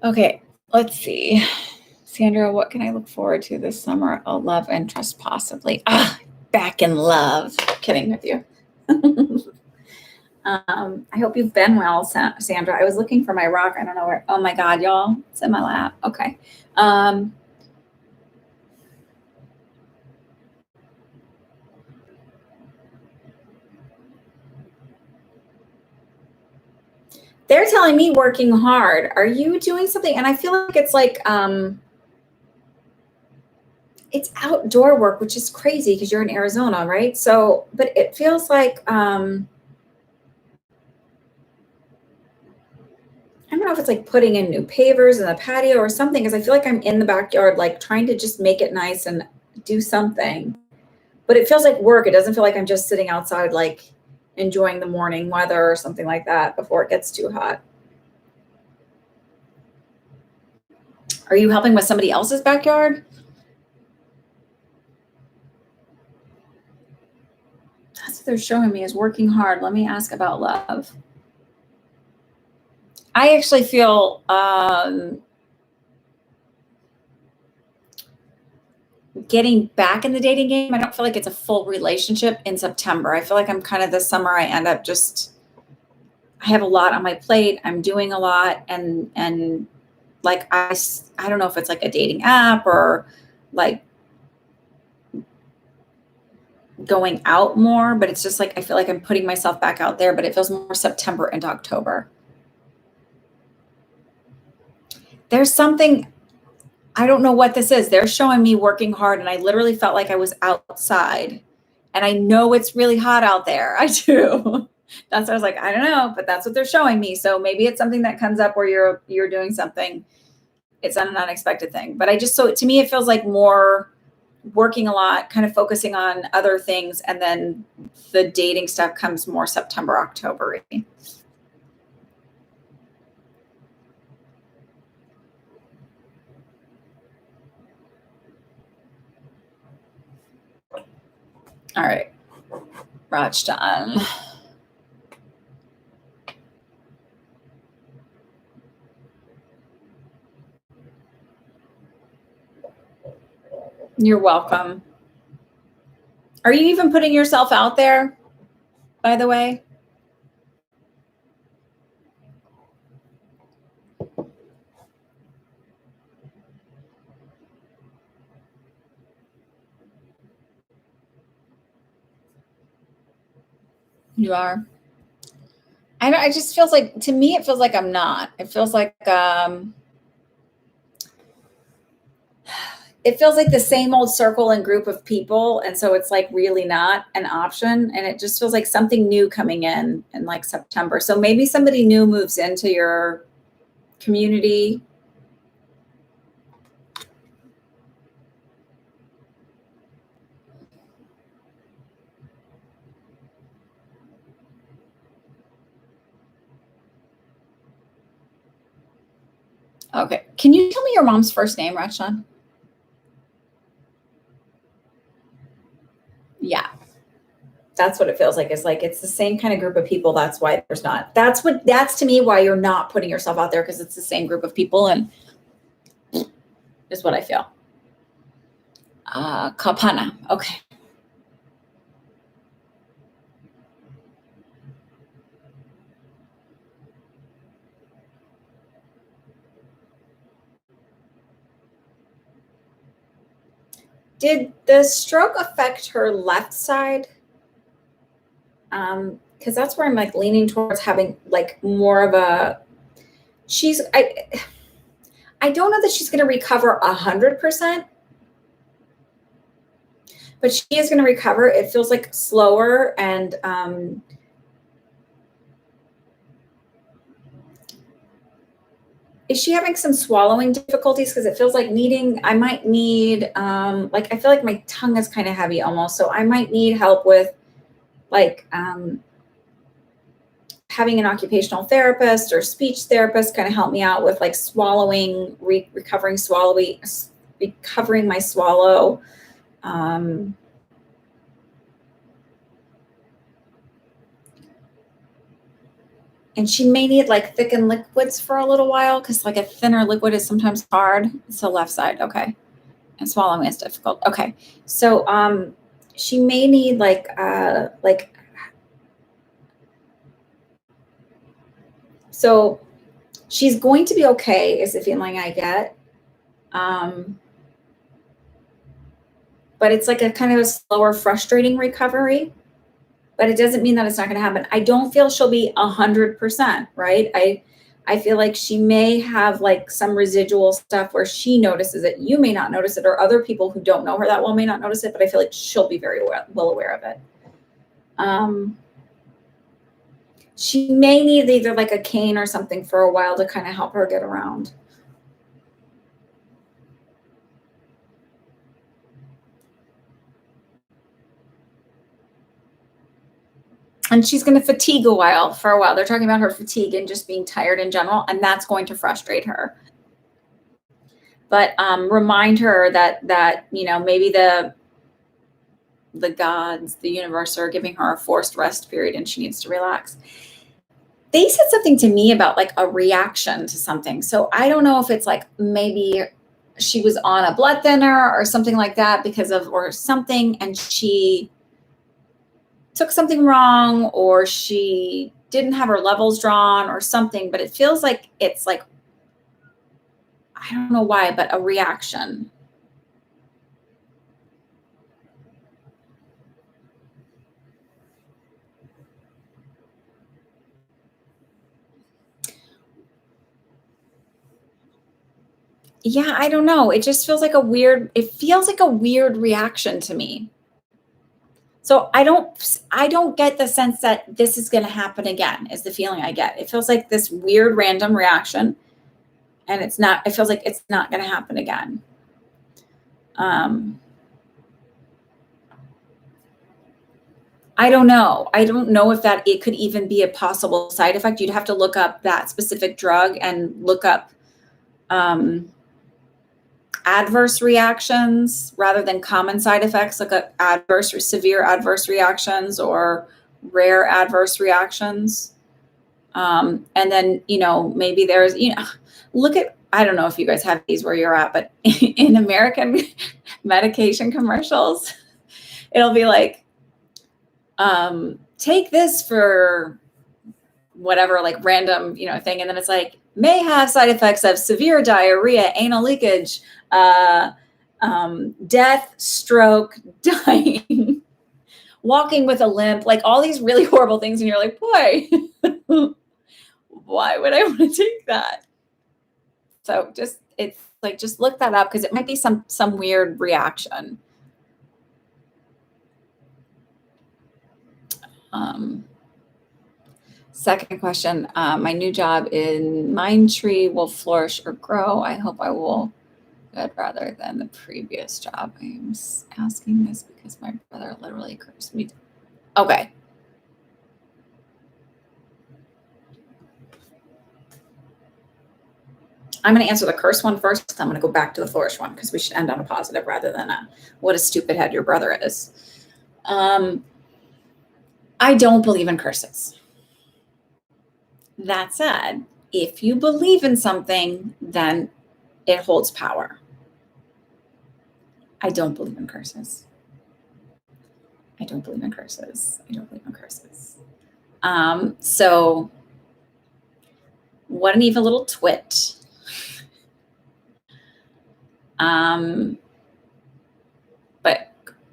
Okay, let's see. Sandra, what can I look forward to this summer? A love interest, possibly. Back in love. Kidding with you. I hope you've been well, Sandra. I was looking for my rock. I don't know where. Oh my God, y'all. It's in my lap. Okay. They're telling me working hard. Are you doing something? And I feel like it's like, it's outdoor work, which is crazy because you're in Arizona, right? So, but it feels like, I don't know if it's like putting in new pavers in the patio or something, because I feel like I'm in the backyard, like trying to just make it nice and do something. But it feels like work. It doesn't feel like I'm just sitting outside, like enjoying the morning weather or something like that before it gets too hot. Are you helping with somebody else's backyard? That's what they're showing me, is working hard. Let me ask about love. I actually feel getting back in the dating game. I don't feel like it's a full relationship in September. I feel like I'm kind of this summer, I end up just, I have a lot on my plate. I'm doing a lot. And like, I don't know if it's like a dating app or like going out more, but it's just like, I feel like I'm putting myself back out there, but it feels more September into October. There's something, I don't know what this is. They're showing me working hard, and I literally felt like I was outside, and I know it's really hot out there. I do. That's why I was like, I don't know, but that's what they're showing me. So maybe it's something that comes up where you're doing something. It's an unexpected thing, but so to me, it feels like more working a lot, kind of focusing on other things. And then the dating stuff comes more September, October. All right. Rajdan. You're welcome. Are you even putting yourself out there, by the way? You are. I just feels like, to me, it feels like I'm not. It feels like the same old circle and group of people. And so it's like really not an option. And it just feels like something new coming in like September. So maybe somebody new moves into your community. Okay. Can you tell me your mom's first name, Rachlan? Yeah. That's what it feels like. It's like, it's the same kind of group of people. That's why there's not, that's to me why you're not putting yourself out there, because it's the same group of people, and is what I feel. Kapana. Okay. Did the stroke affect her left side? Because that's where I'm like leaning towards having like more of a, I don't know that she's going to recover 100%, but she is going to recover. It feels like slower, and is she having some swallowing difficulties? Because it feels like I might need, like, I feel like my tongue is kind of heavy almost. So I might need help with like having an occupational therapist or speech therapist kind of help me out with like swallowing, recovering my swallow. And she may need like thickened liquids for a little while, because like a thinner liquid is sometimes hard. It's the left side. Okay. And swallowing is difficult. Okay. So she may need like so she's going to be okay, is the feeling I get. But it's like a kind of a slower, frustrating recovery. But it doesn't mean that it's not going to happen. I don't feel she'll be 100%, right? I feel like she may have like some residual stuff where she notices it. You may not notice it, or other people who don't know her that well may not notice it, but I feel like she'll be very well aware of it. She may need either like a cane or something for a while to kind of help her get around. And she's going to fatigue for a while. They're talking about her fatigue and just being tired in general, and that's going to frustrate her. But remind her that you know, maybe the gods, the universe, are giving her a forced rest period, and she needs to relax. They said something to me about like a reaction to something. So I don't know if it's like maybe she was on a blood thinner or something like that or something, and she took something wrong, or she didn't have her levels drawn or something, but it feels like it's like, I don't know why, but a reaction. Yeah, I don't know. It just feels like it feels like a weird reaction to me. So I don't get the sense that this is going to happen again, is the feeling I get. It feels like this weird random reaction, and it feels like it's not going to happen again. I don't know. I don't know if it could even be a possible side effect. You'd have to look up that specific drug and look up adverse reactions rather than common side effects, like severe adverse reactions or rare adverse reactions. And then, you know, maybe there's, you know, I don't know if you guys have these where you're at, but in American medication commercials, it'll be like, take this for whatever, like random, you know, thing. And then it's like, may have side effects of severe diarrhea, anal leakage, death, stroke, dying, walking with a limp, like all these really horrible things. And you're like, boy, why would I want to take that? So it's like, just look that up, because it might be some weird reaction. Second question, my new job in Mindtree will flourish or grow. I hope I will good rather than the previous job. I'm asking this because my brother literally cursed me. Okay. I'm going to answer the curse one first. I'm going to go back to the flourish one, because we should end on a positive rather than what a stupid head your brother is. I don't believe in curses. That said, if you believe in something, then it holds power. I don't believe in curses. I don't believe in curses. I don't believe in curses. So what an evil little twit. But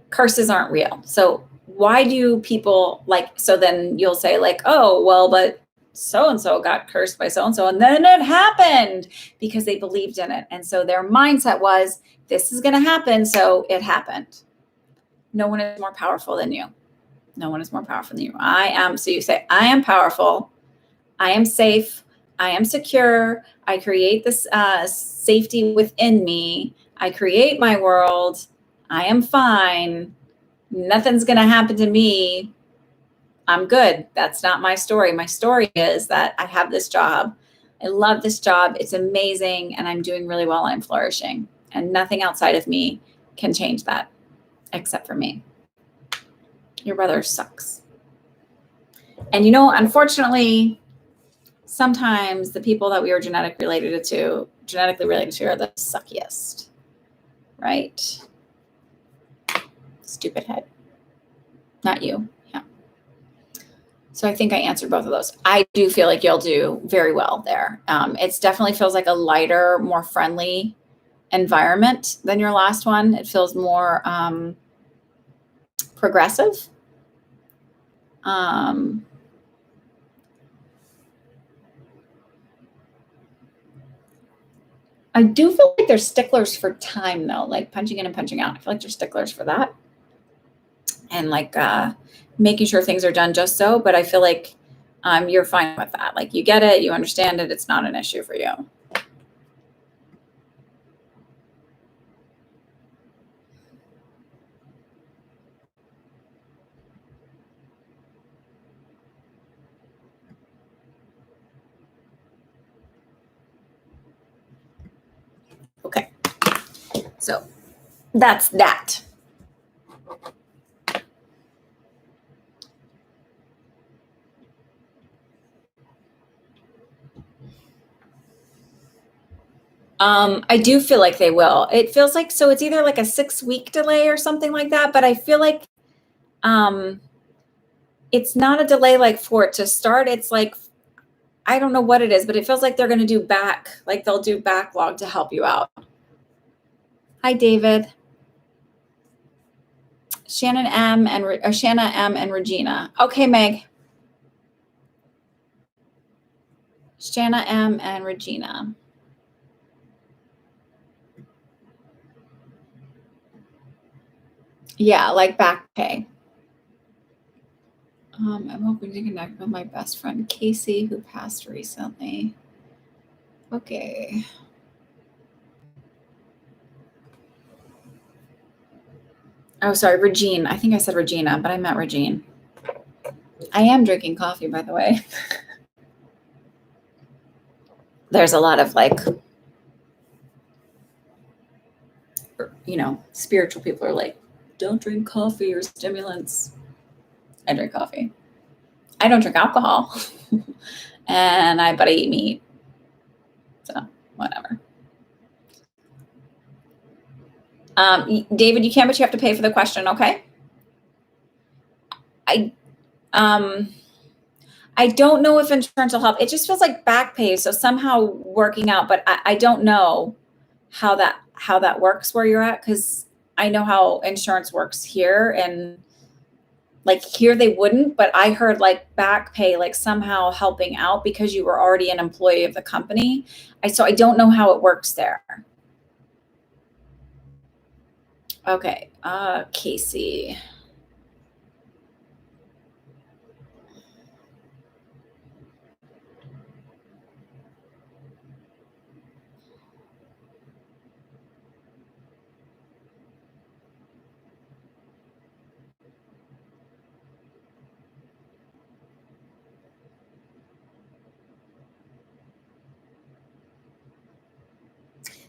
curses aren't real. So why do people so then you'll say like, oh, well, but so-and-so got cursed by so-and-so, and then it happened because they believed in it. And so their mindset was, this is going to happen. So it happened. No one is more powerful than you. No one is more powerful than you. I am. So you say, I am powerful. I am safe. I am secure. I create this safety within me. I create my world. I am fine. Nothing's going to happen to me. I'm good. That's not my story. My story is that I have this job. I love this job. It's amazing. And I'm doing really well. I'm flourishing. And nothing outside of me can change that except for me. Your brother sucks. And unfortunately, sometimes the people that we are genetically related to are the suckiest, right? Stupid head. Not you. Yeah. So I think I answered both of those. I do feel like you'll do very well there. It definitely feels like a lighter, more friendly environment than your last one. It feels more progressive. I do feel like they're sticklers for time though, like punching in and punching out. I feel like they're sticklers for that. And like making sure things are done just so, but I feel like you're fine with that. Like you get it, you understand it, it's not an issue for you. Okay. So that's that. I do feel like they will. It feels like, so it's either like a 6-week delay or something like that, but I feel like it's not a delay like for it to start. It's like, I don't know what it is, but it feels like they're going to do they'll do backlog to help you out. Hi, David. Shanna M and Regina. Okay, Meg. Shanna M and Regina. Yeah, like back pay. I'm hoping to connect with my best friend Casey, who passed recently. Okay. Oh, sorry, Regine. I think I said Regina, but I meant Regine. I am drinking coffee, by the way. There's a lot of spiritual people are like, don't drink coffee or stimulants. I drink coffee. I don't drink alcohol. But I eat meat. So whatever. David, you can, but you have to pay for the question, okay? I don't know if insurance will help. It just feels like back pay, so somehow working out, but I don't know how that works where you're at, because I know how insurance works here, and like here they wouldn't, but I heard like back pay, like somehow helping out because you were already an employee of the company. So I don't know how it works there. Okay, Casey.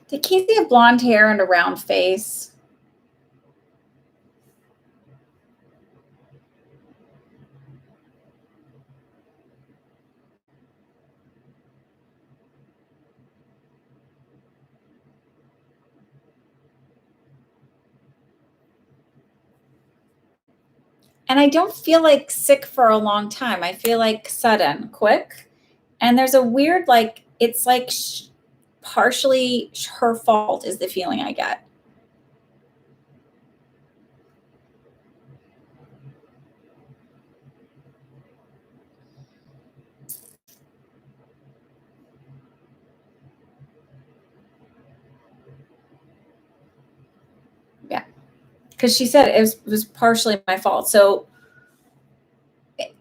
Did Casey have blonde hair and a round face? And I don't feel like sick for a long time. I feel like sudden, quick. And there's a weird, like, it's like partially her fault is the feeling I get. Yeah. because she said it was partially my fault. So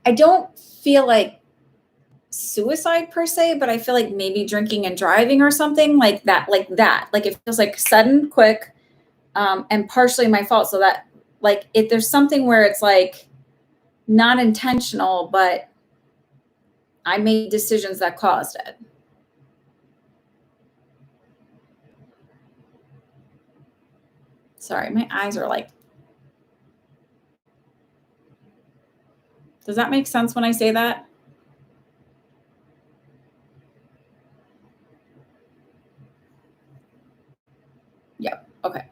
I don't feel like suicide per se, but I feel like maybe drinking and driving or something like that, Like it feels like sudden, quick, and partially my fault. So that like if there's something where it's like not intentional, but I made decisions that caused it. Sorry, my eyes are like, does that make sense when I say that? Yep. Okay.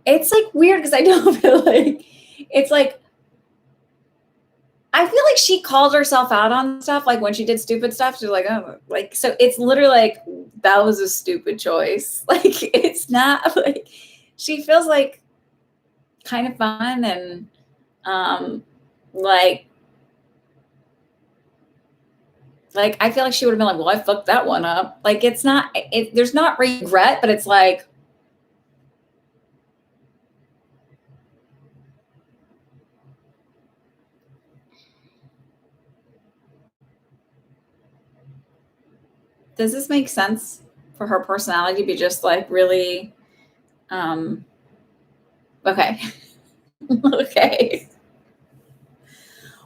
It's like weird because I don't feel like it's like I feel like she called herself out on stuff, like when she did stupid stuff. She's like, oh, like so. It's literally like that was a stupid choice. Like it's not like she feels like kind of fun and um like I feel like she would have been like, well, I fucked that one up. Like it's not. There's not regret, but it's like does this make sense for her personality to be just like really um okay. Okay.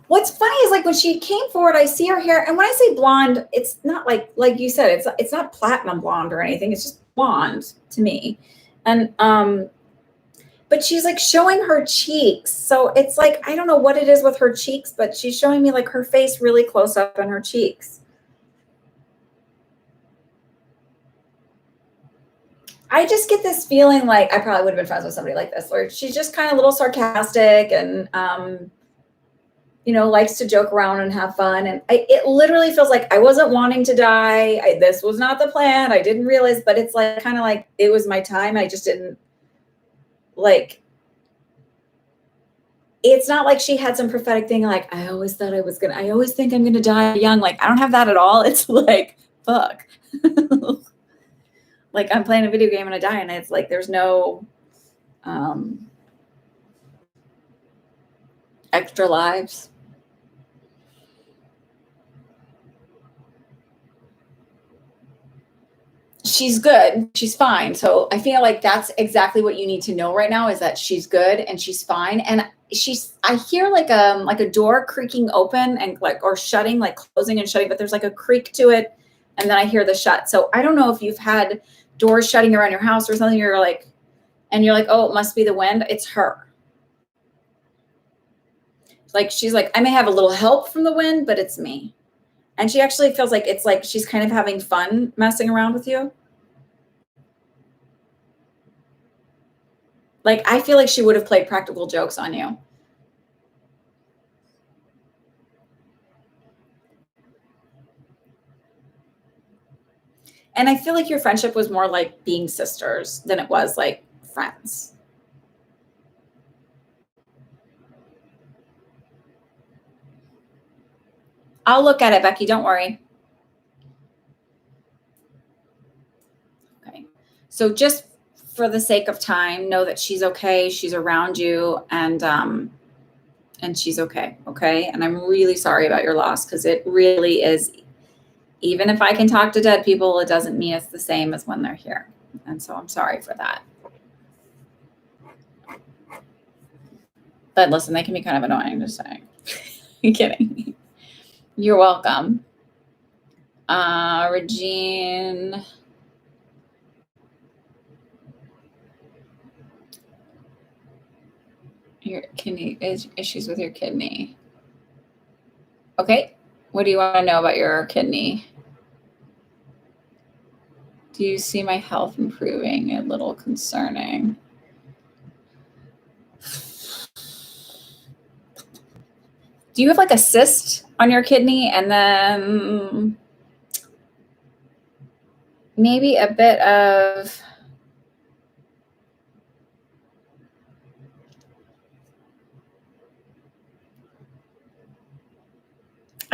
What's funny is like when she came forward, I see her hair, and when I say blonde, it's not like you said, it's not platinum blonde or anything. It's just blonde to me, and but she's like showing her cheeks, so it's like I don't know what it is with her cheeks, but she's showing me like her face really close up on her cheeks. I just get this feeling like I probably would have been friends with somebody like this, where she's just kind of a little sarcastic and likes to joke around and have fun. And it literally feels like I wasn't wanting to die. This was not the plan. I didn't realize, but it's like kind of like it was my time. I just didn't like. It's not like she had some prophetic thing like I always thought I always think I'm gonna die young. Like I don't have that at all. It's like fuck. Like I'm playing a video game and I die, and it's like there's no extra lives. She's good. She's fine. So I feel like that's exactly what you need to know right now is that she's good and she's fine. And I hear like a door creaking open and like or shutting, like closing and shutting, but there's like a creak to it, and then I hear the shut. So I don't know if you've had doors shutting around your house or something. You're like, oh, it must be the wind. It's her. Like she's like, I may have a little help from the wind, but it's me. And she actually feels like it's like she's kind of having fun messing around with you. Like I feel like she would have played practical jokes on you. And I feel like your friendship was more like being sisters than it was like friends. I'll look at it, Becky. Don't worry. Okay. So just for the sake of time, know that she's okay. She's around you, and she's okay. Okay. And I'm really sorry about your loss because it really is. Even if I can talk to dead people, it doesn't mean it's the same as when they're here. And so I'm sorry for that. But listen, they can be kind of annoying, just saying. I'm kidding. You're welcome. Regine. Your kidney issues with your kidney. Okay. What do you want to know about your kidney? Do you see my health improving? A little concerning. Do you have like a cyst on your kidney and then maybe a bit of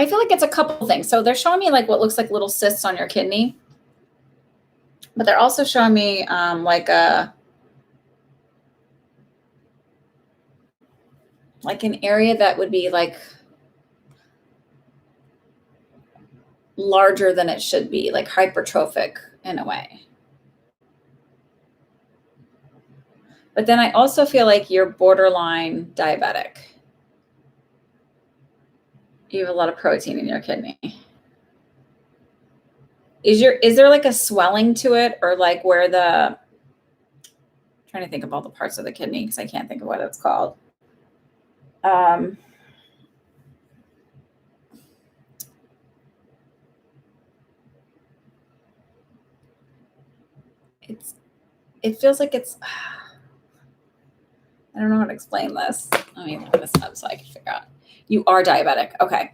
I feel like it's a couple things. So they're showing me like what looks like little cysts on your kidney, but they're also showing me like an area that would be like larger than it should be, like hypertrophic in a way. But then I also feel like you're borderline diabetic. You have a lot of protein in your kidney. Is there like a swelling to it, or like where I'm trying to think of all the parts of the kidney because I can't think of what it's called. It feels like it's, I don't know how to explain this. Let me look this up so I can figure out. You are diabetic. Okay.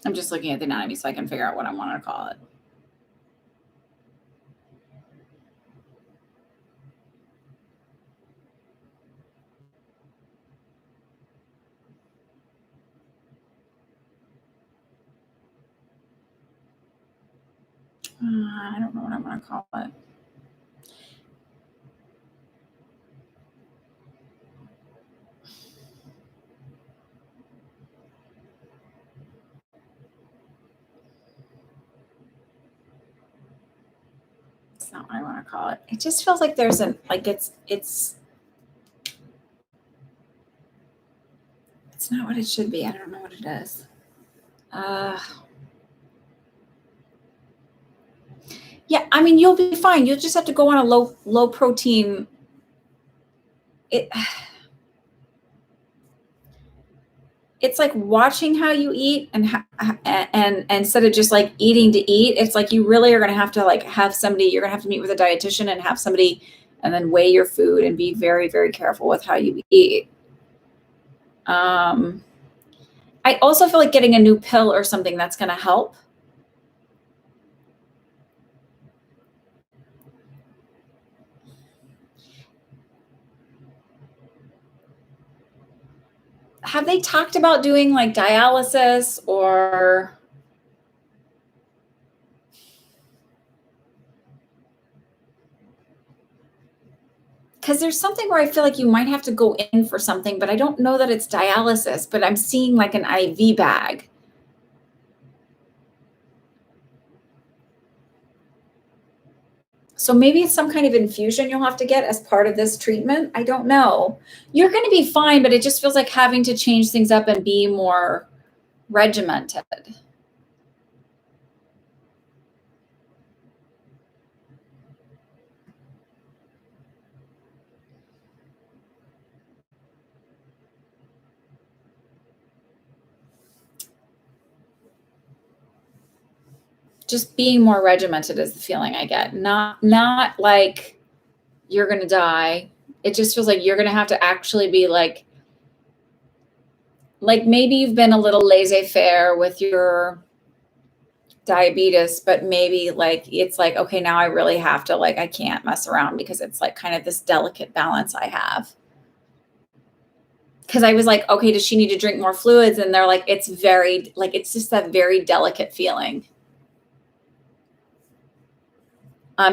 I'm just looking at the anatomy so I can figure out what I want to call it. I don't know what I'm going to call it. It's not what I want to call it. It just feels like there's it's not what it should be. I don't know what it is. Yeah, I mean, you'll be fine. You'll just have to go on a low protein. It's like watching how you eat and instead of just like eating to eat, it's like you really are going to have to like have somebody, you're going to have to meet with a dietitian and have somebody and then weigh your food and be very, very careful with how you eat. I also feel like getting a new pill or something that's going to help. Have they talked about doing like dialysis or? Because there's something where I feel like you might have to go in for something, but I don't know that it's dialysis, but I'm seeing like an IV bag. So maybe it's some kind of infusion you'll have to get as part of this treatment. I don't know. You're going to be fine, but it just feels like having to change things up and be more regimented. Just being more regimented is the feeling I get. Not like you're going to die. It just feels like you're going to have to actually be like maybe you've been a little laissez-faire with your diabetes, but maybe like it's like, okay, now I really have to like, I can't mess around because it's like kind of this delicate balance I have. Because I was like, okay, does she need to drink more fluids? And they're like, it's very, like, it's just that very delicate feeling.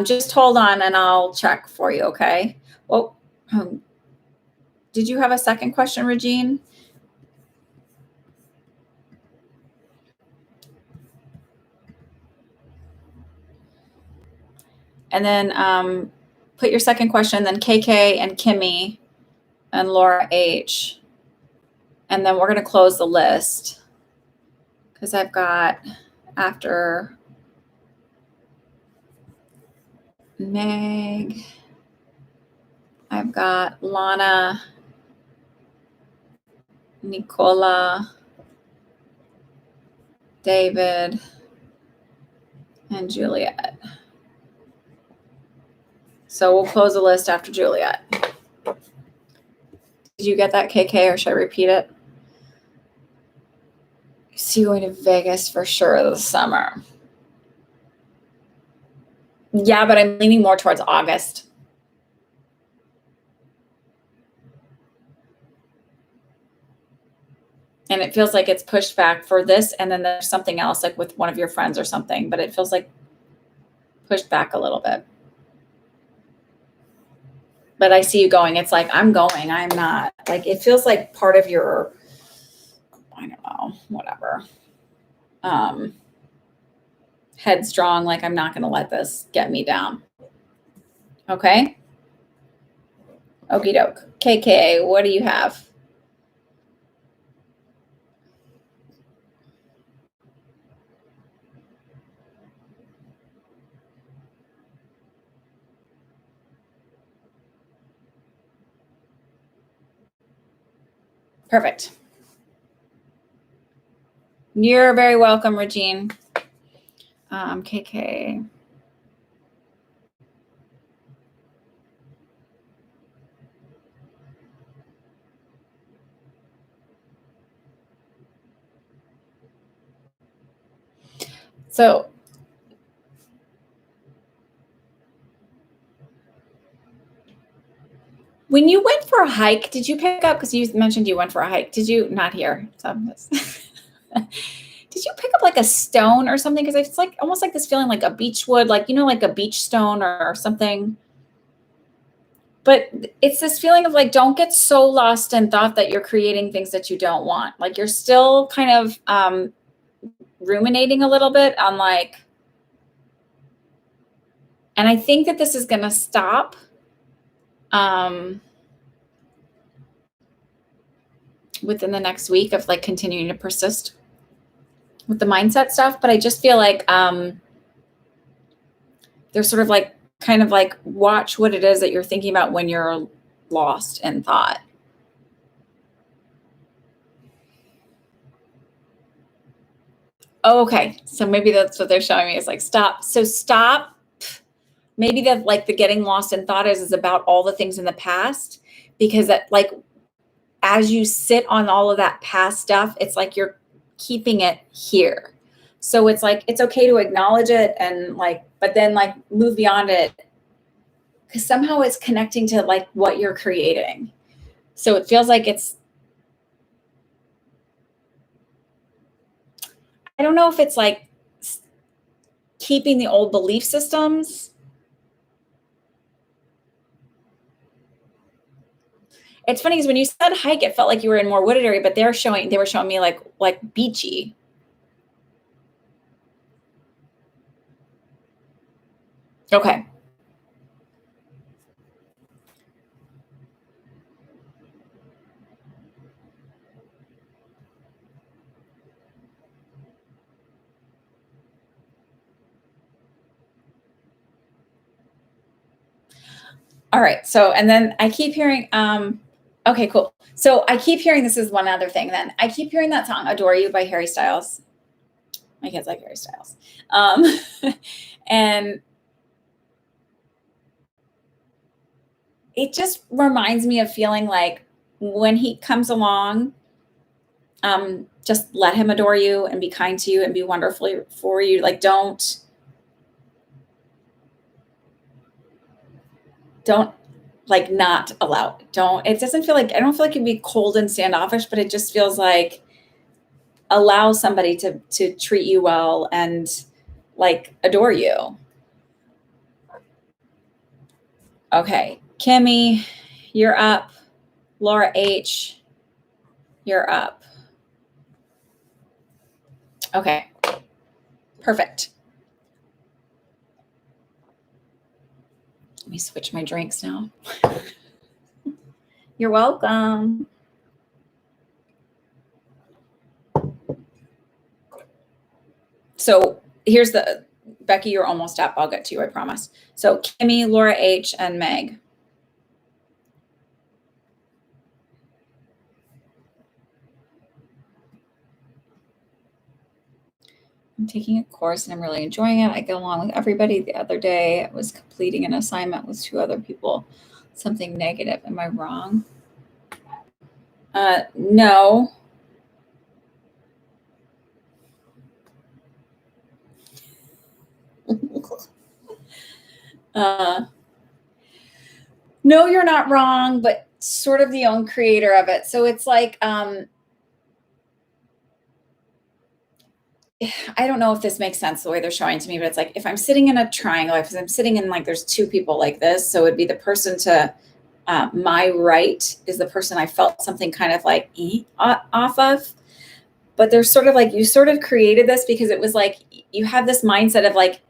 Just hold on and I'll check for you, okay? Well, did you have a second question, Regine? And then put your second question, then KK and Kimmy and Laura H. And then we're going to close the list because I've got after Meg, I've got Lana, Nicola, David, and Juliet. So we'll close the list after Juliet. Did you get that, KK, or should I repeat it? See you going to Vegas for sure this summer. Yeah, but I'm leaning more towards August. And it feels like it's pushed back for this, and then there's something else, like with one of your friends or something, but it feels like pushed back a little bit. But I see you going. It's like, I'm going, I'm not. Like, it feels like part of your, I don't know, whatever. Headstrong, like, I'm not going to let this get me down. Okay? Okie doke. KK, what do you have? Perfect. You're very welcome, Regine. KK. So when you went for a hike, did you pick up, because you mentioned you went for a hike, did you, not here, so did you pick up like a stone or something? Because it's like almost like this feeling like a beech wood, like, you know, like a beach stone or something. But it's this feeling of like, don't get so lost in thought that you're creating things that you don't want. Like, you're still kind of ruminating a little bit on like, and I think that this is going to stop. Within the next week of like continuing to persist with the mindset stuff. But I just feel like there's sort of like, kind of like, watch what it is that you're thinking about when you're lost in thought. Oh, okay. So maybe that's what they're showing me, is like, stop. So stop. Maybe that, like, the getting lost in thought is about all the things in the past, because that, like, as you sit on all of that past stuff, it's like you're keeping it here. So it's like, it's okay to acknowledge it and like, but then like move beyond it, because somehow it's connecting to like what you're creating. So it feels like it's, I don't know if it's like keeping the old belief systems. It's funny because when you said hike, it felt like you were in more wooded area, but they were showing me like beachy. Okay. All right. So, and then I keep hearing, okay, cool. So I keep hearing, this is one other thing then. I keep hearing that song, Adore You by Harry Styles. My kids like Harry Styles. And it just reminds me of feeling like when he comes along, just let him adore you and be kind to you and be wonderful for you. Like, don't like not allow, it doesn't feel like, I don't feel like it'd be cold and standoffish, but it just feels like allow somebody to treat you well and like adore you. Okay. Kimmy, you're up. Laura H, you're up. Okay. Perfect. Let me switch my drinks now. You're welcome. So here's the, Becky, you're almost up. I'll get to you, I promise. So Kimmy, Laura H, and Meg. I'm taking a course and I'm really enjoying it. I get along with everybody. The other day I was completing an assignment with 2 other people. Something negative. Am I wrong? No. No, you're not wrong, but sort of the own creator of it. So it's like, I don't know if this makes sense the way they're showing to me, but it's like if I'm sitting in a triangle, if I'm sitting in like there's two people like this, so it'd be the person to my right is the person I felt something kind of like off of. But there's sort of like you sort of created this because it was like you have this mindset of like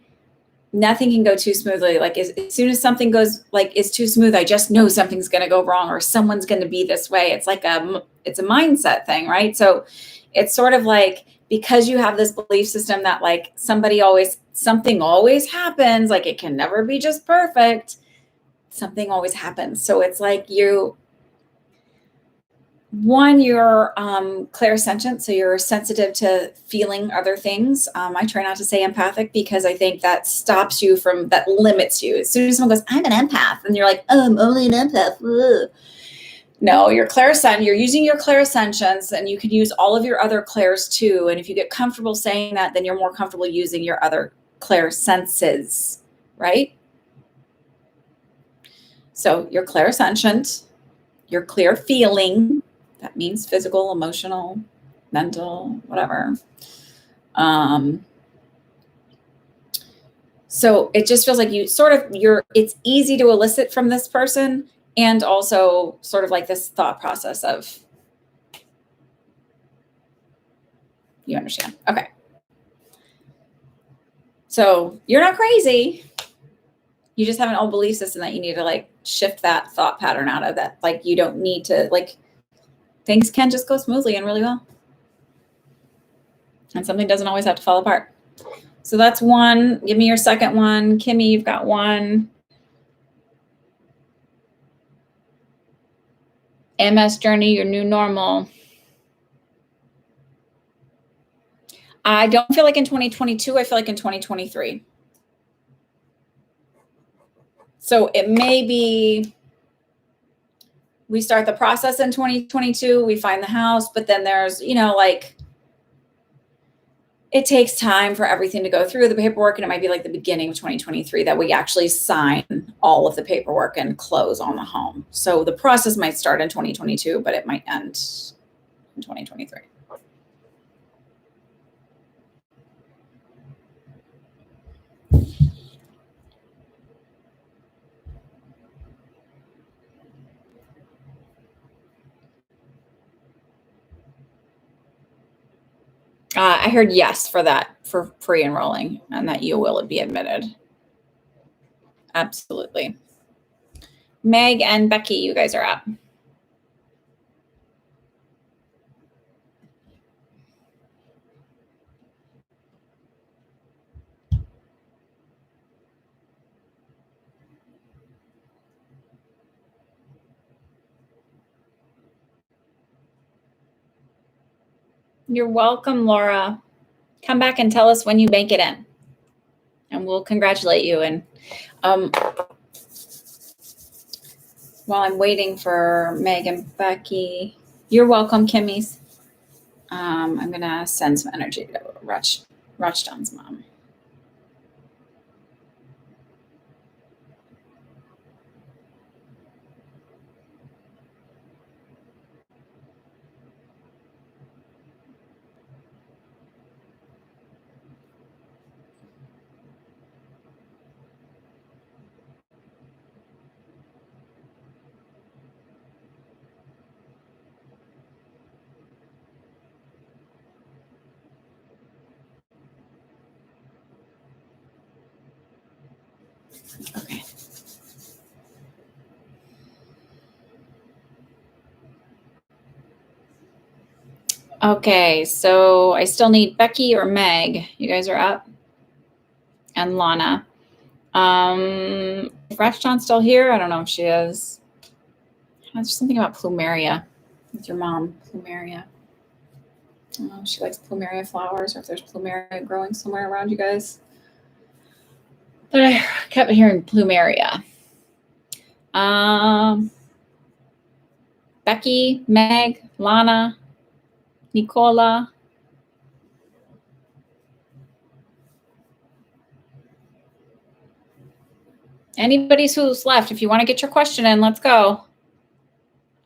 nothing can go too smoothly. Like as soon as something goes like is too smooth, I just know something's going to go wrong or someone's going to be this way. It's like it's a mindset thing, right? So it's sort of like because you have this belief system that like something always happens, like it can never be just perfect. Something always happens. So it's like you're clairsentient, so you're sensitive to feeling other things. I try not to say empathic because I think that stops you that limits you. As soon as someone goes, I'm an empath, and you're like, oh, I'm only an empath. Ugh. No, you're clairsentient. You're using your clairsentience, and you can use all of your other clairs too. And if you get comfortable saying that, then you're more comfortable using your other clairsenses, right? So you're clairsentient, you're clear feeling. That means physical, emotional, mental, whatever. So it just feels like it's easy to elicit from this person and also sort of like this thought process of, you understand? Okay. So you're not crazy. You just have an old belief system that you need to like shift that thought pattern out of that. Like you don't need to like, things can just go smoothly and really well. And something doesn't always have to fall apart. So that's one. Give me your second one. Kimmy, you've got one. MS journey, your new normal. I don't feel like in 2022. I feel like in 2023. So it may be we start the process in 2022. We find the house, but then there's, like it takes time for everything to go through the paperwork. And it might be like the beginning of 2023 that we actually sign all of the paperwork and close on the home. So the process might start in 2022, but it might end in 2023. I heard yes for that, for pre-enrolling, and that you will be admitted. Absolutely. Meg and Becky, you guys are up. You're welcome, Laura. Come back and tell us when you make it in, and we'll congratulate you. And while I'm waiting for Meg and Becky, you're welcome, Kimmy's. I'm gonna send some energy to Rachdan's mom. Okay. Okay, so I still need Becky or Meg. You guys are up. And Lana. If Rachdan's still here, I don't know if she is. There's something about plumeria with your mom, plumeria. I don't know if she likes plumeria flowers or if there's plumeria growing somewhere around you guys. But I kept hearing plumeria. Becky, Meg, Lana, Nicola. Anybody who's left, if you want to get your question in, let's go.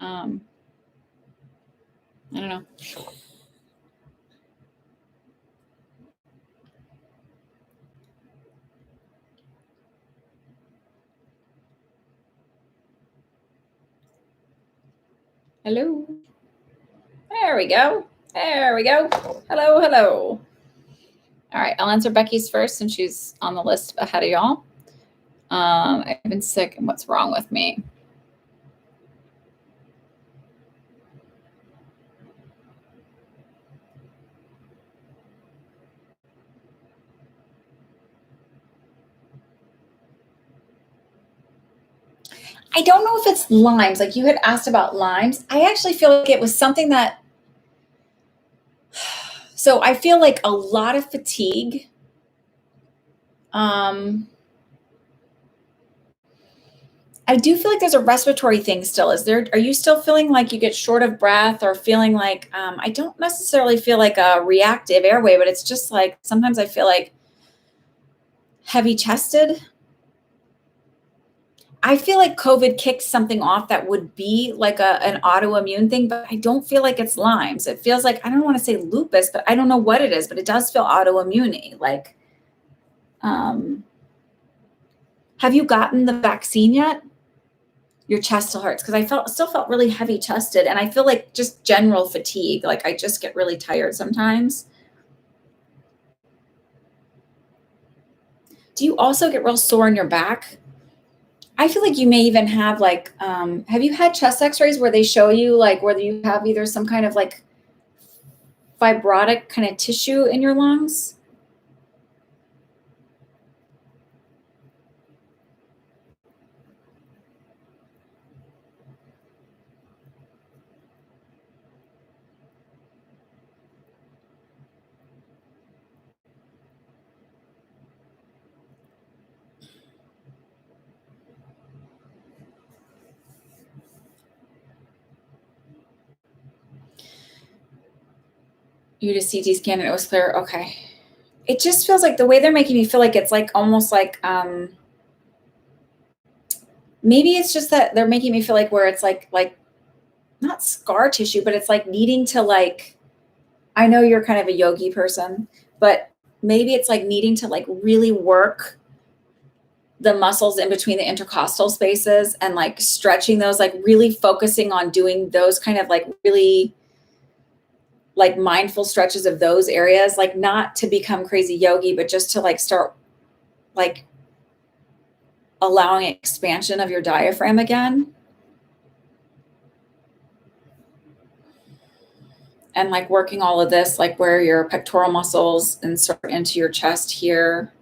I don't know. Hello. There we go. There we go. Hello, hello. All right, I'll answer Becky's first since she's on the list ahead of y'all. I've been sick and what's wrong with me? I don't know if it's Lyme's. Like you had asked about Lyme's. I actually feel like it was something that, so I feel like a lot of fatigue. I do feel like there's a respiratory thing still. Are you still feeling like you get short of breath or feeling like, I don't necessarily feel like a reactive airway, but it's just like, sometimes I feel like heavy chested. I feel like COVID kicked something off that would be like an autoimmune thing, but I don't feel like it's Lyme's. It feels like, I don't want to say lupus, but I don't know what it is, but it does feel autoimmune-y. Like, have you gotten the vaccine yet? Your chest still hurts, because I still felt really heavy chested, and I feel like just general fatigue. Like I just get really tired sometimes. Do you also get real sore in your back? I feel like you may even have like, have you had chest x-rays where they show you like whether you have either some kind of like fibrotic kind of tissue in your lungs? You did a CT scan and it was clear. Okay. It just feels like the way they're making me feel like it's like almost like, maybe it's just that they're making me feel like where it's like not scar tissue, but it's like needing to like, I know you're kind of a yogi person, but maybe it's like needing to like really work the muscles in between the intercostal spaces and like stretching those, like really focusing on doing those kind of like really like mindful stretches of those areas, like not to become crazy yogi, but just to like start like allowing expansion of your diaphragm again. And like working all of this, like where your pectoral muscles insert into your chest here,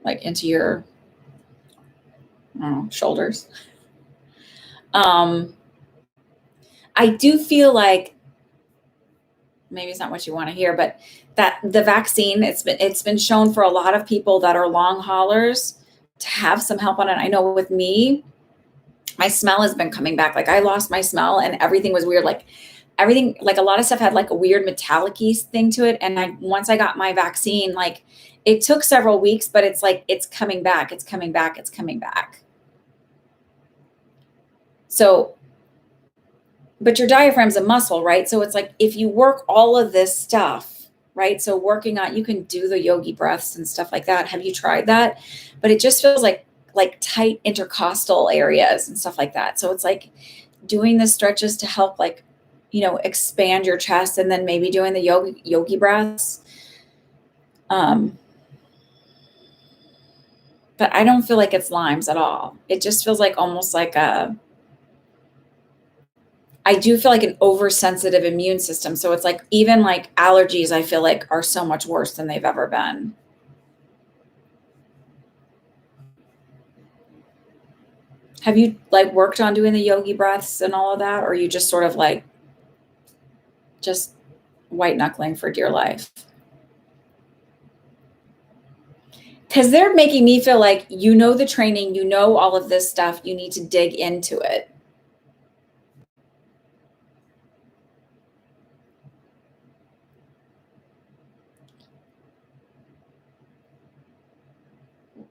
like into your shoulders. I do feel like maybe it's not what you want to hear, but that the vaccine, it's been shown for a lot of people that are long haulers to have some help on it. I know with me, my smell has been coming back. Like I lost my smell and everything was weird. Like everything, like a lot of stuff had like a weird metallic-y thing to it. And once I got my vaccine, like it took several weeks, but it's like, it's coming back. It's coming back. It's coming back. So, but your diaphragm's a muscle, right? So it's like, if you work all of this stuff, right? So working on, you can do the yogi breaths and stuff like that. Have you tried that? But it just feels like tight intercostal areas and stuff like that. So it's like doing the stretches to help like, you know, expand your chest, and then maybe doing the yogi breaths. But I don't feel like it's Lyme's at all. It just feels like almost like I do feel like an oversensitive immune system. So it's like even like allergies, I feel like are so much worse than they've ever been. Have you like worked on doing the yogi breaths and all of that? Or are you just sort of like just white knuckling for dear life? Because they're making me feel like, you know, the training, you know, all of this stuff, you need to dig into it.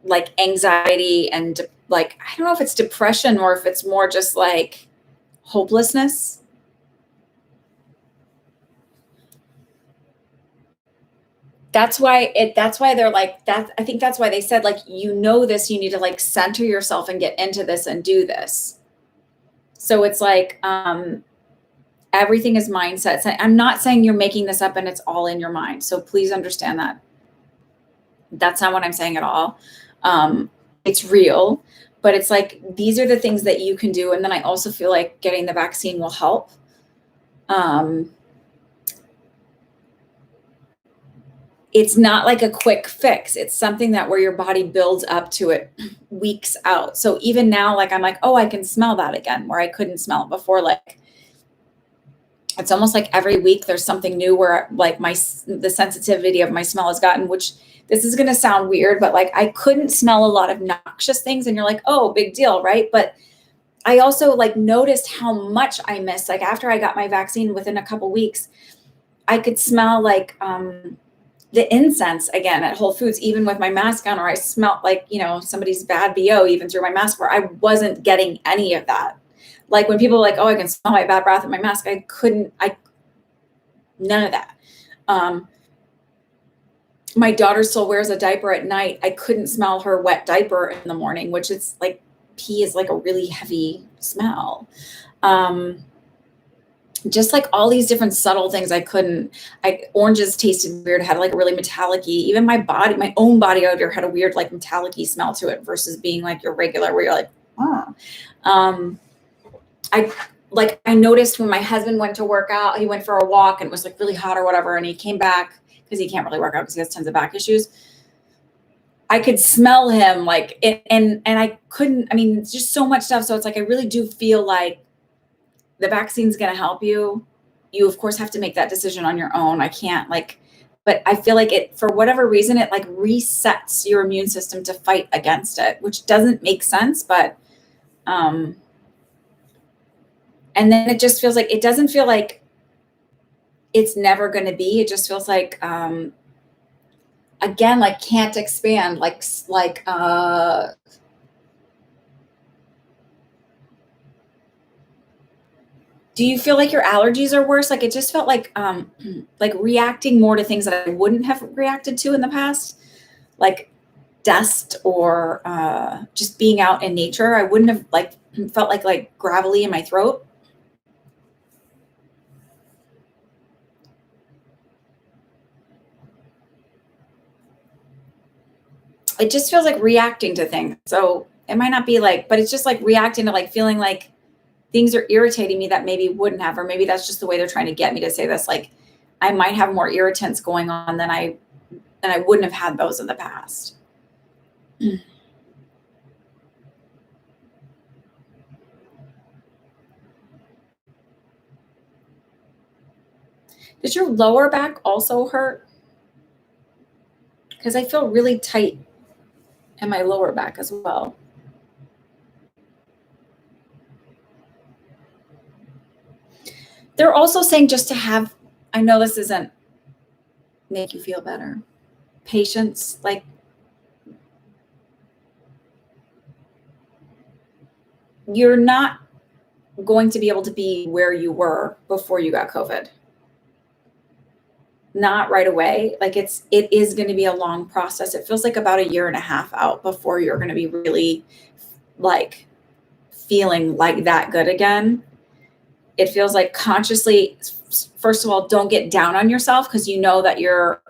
like anxiety and like, I don't know if it's depression or if it's more just like hopelessness. That's why they're like that. I think that's why they said, like, this, you need to like center yourself and get into this and do this. So it's like, everything is mindset. So I'm not saying you're making this up and it's all in your mind. So please understand that. That's not what I'm saying at all. It's real, but it's like, these are the things that you can do. And then I also feel like getting the vaccine will help. It's not like a quick fix. It's something that where your body builds up to it weeks out. So even now, like, I'm like, oh, I can smell that again, where I couldn't smell it before. Like, it's almost like every week there's something new where like the sensitivity of my smell has gotten, which this is going to sound weird, but like I couldn't smell a lot of noxious things. And you're like, oh, big deal. Right. But I also like noticed how much I missed. Like after I got my vaccine, within a couple weeks, I could smell like, the incense again at Whole Foods, even with my mask on, or I smelled like, somebody's bad BO even through my mask, where I wasn't getting any of that. Like when people are like, oh, I can smell my bad breath in my mask. None of that. My daughter still wears a diaper at night. I couldn't smell her wet diaper in the morning, which is like, pee is like a really heavy smell. Just like all these different subtle things oranges tasted weird, had like a really metallic-y, even my own body odor had a weird like metallic-y smell to it versus being like your regular where you're like, oh. I noticed when my husband went to work out, he went for a walk and it was like really hot or whatever. And he came back because he can't really work out because he has tons of back issues. I could smell him like it, and I couldn't, it's just so much stuff. So it's like, I really do feel like the vaccine's going to help you. You of course have to make that decision on your own. I can't but I feel like it, for whatever reason, it like resets your immune system to fight against it, which doesn't make sense. But, and then it just feels like, it doesn't feel like it's never going to be, it just feels like, again, like can't expand, do you feel like your allergies are worse? Like it just felt like reacting more to things that I wouldn't have reacted to in the past, like dust or just being out in nature. I wouldn't have felt like gravelly in my throat. It just feels like reacting to things. So it might not be but it's just like reacting to feeling like things are irritating me that maybe wouldn't have, or maybe that's just the way they're trying to get me to say this. Like I might have more irritants going on than I wouldn't have had those in the past. Did your lower back also hurt? Because I feel really tight in my lower back as well. They're also saying just to have, I know this isn't make you feel better, patience, you're not going to be able to be where you were before you got COVID. Not right away. It is going to be a long process. It feels like about 1.5 years out before you're going to be really feeling like that good again. It feels like consciously, first of all, don't get down on yourself because you know that you're,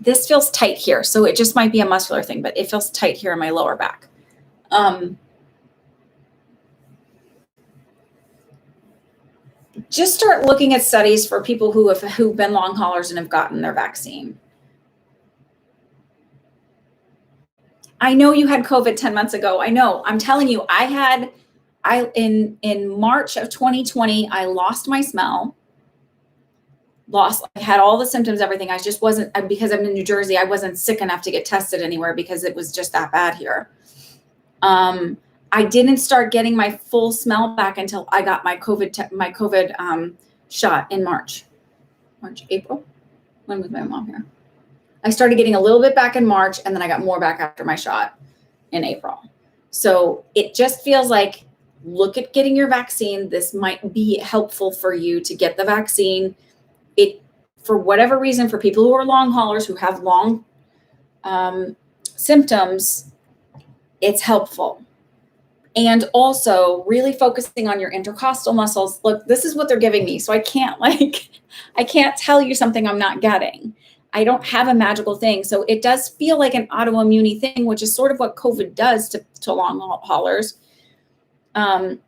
this feels tight here. So it just might be a muscular thing, but it feels tight here in my lower back. Just start looking at studies for people who've been long haulers and have gotten their vaccine. I know you had COVID 10 months ago. I know. I'm telling you, in March of 2020, I lost my smell. I had all the symptoms, everything. I just wasn't, because I'm in New Jersey, I wasn't sick enough to get tested anywhere because it was just that bad here. I didn't start getting my full smell back until I got my COVID shot in March, April. When was my mom here? I started getting a little bit back in March, and then I got more back after my shot in April. So it just feels like, look at getting your vaccine. This might be helpful for you to get the vaccine. It, for whatever reason, for people who are long haulers, who have long symptoms, it's helpful. And also really focusing on your intercostal muscles. Look, this is what they're giving me. So I can't tell you something I'm not getting. I don't have a magical thing. So it does feel like an autoimmune thing, which is sort of what COVID does to long haulers. But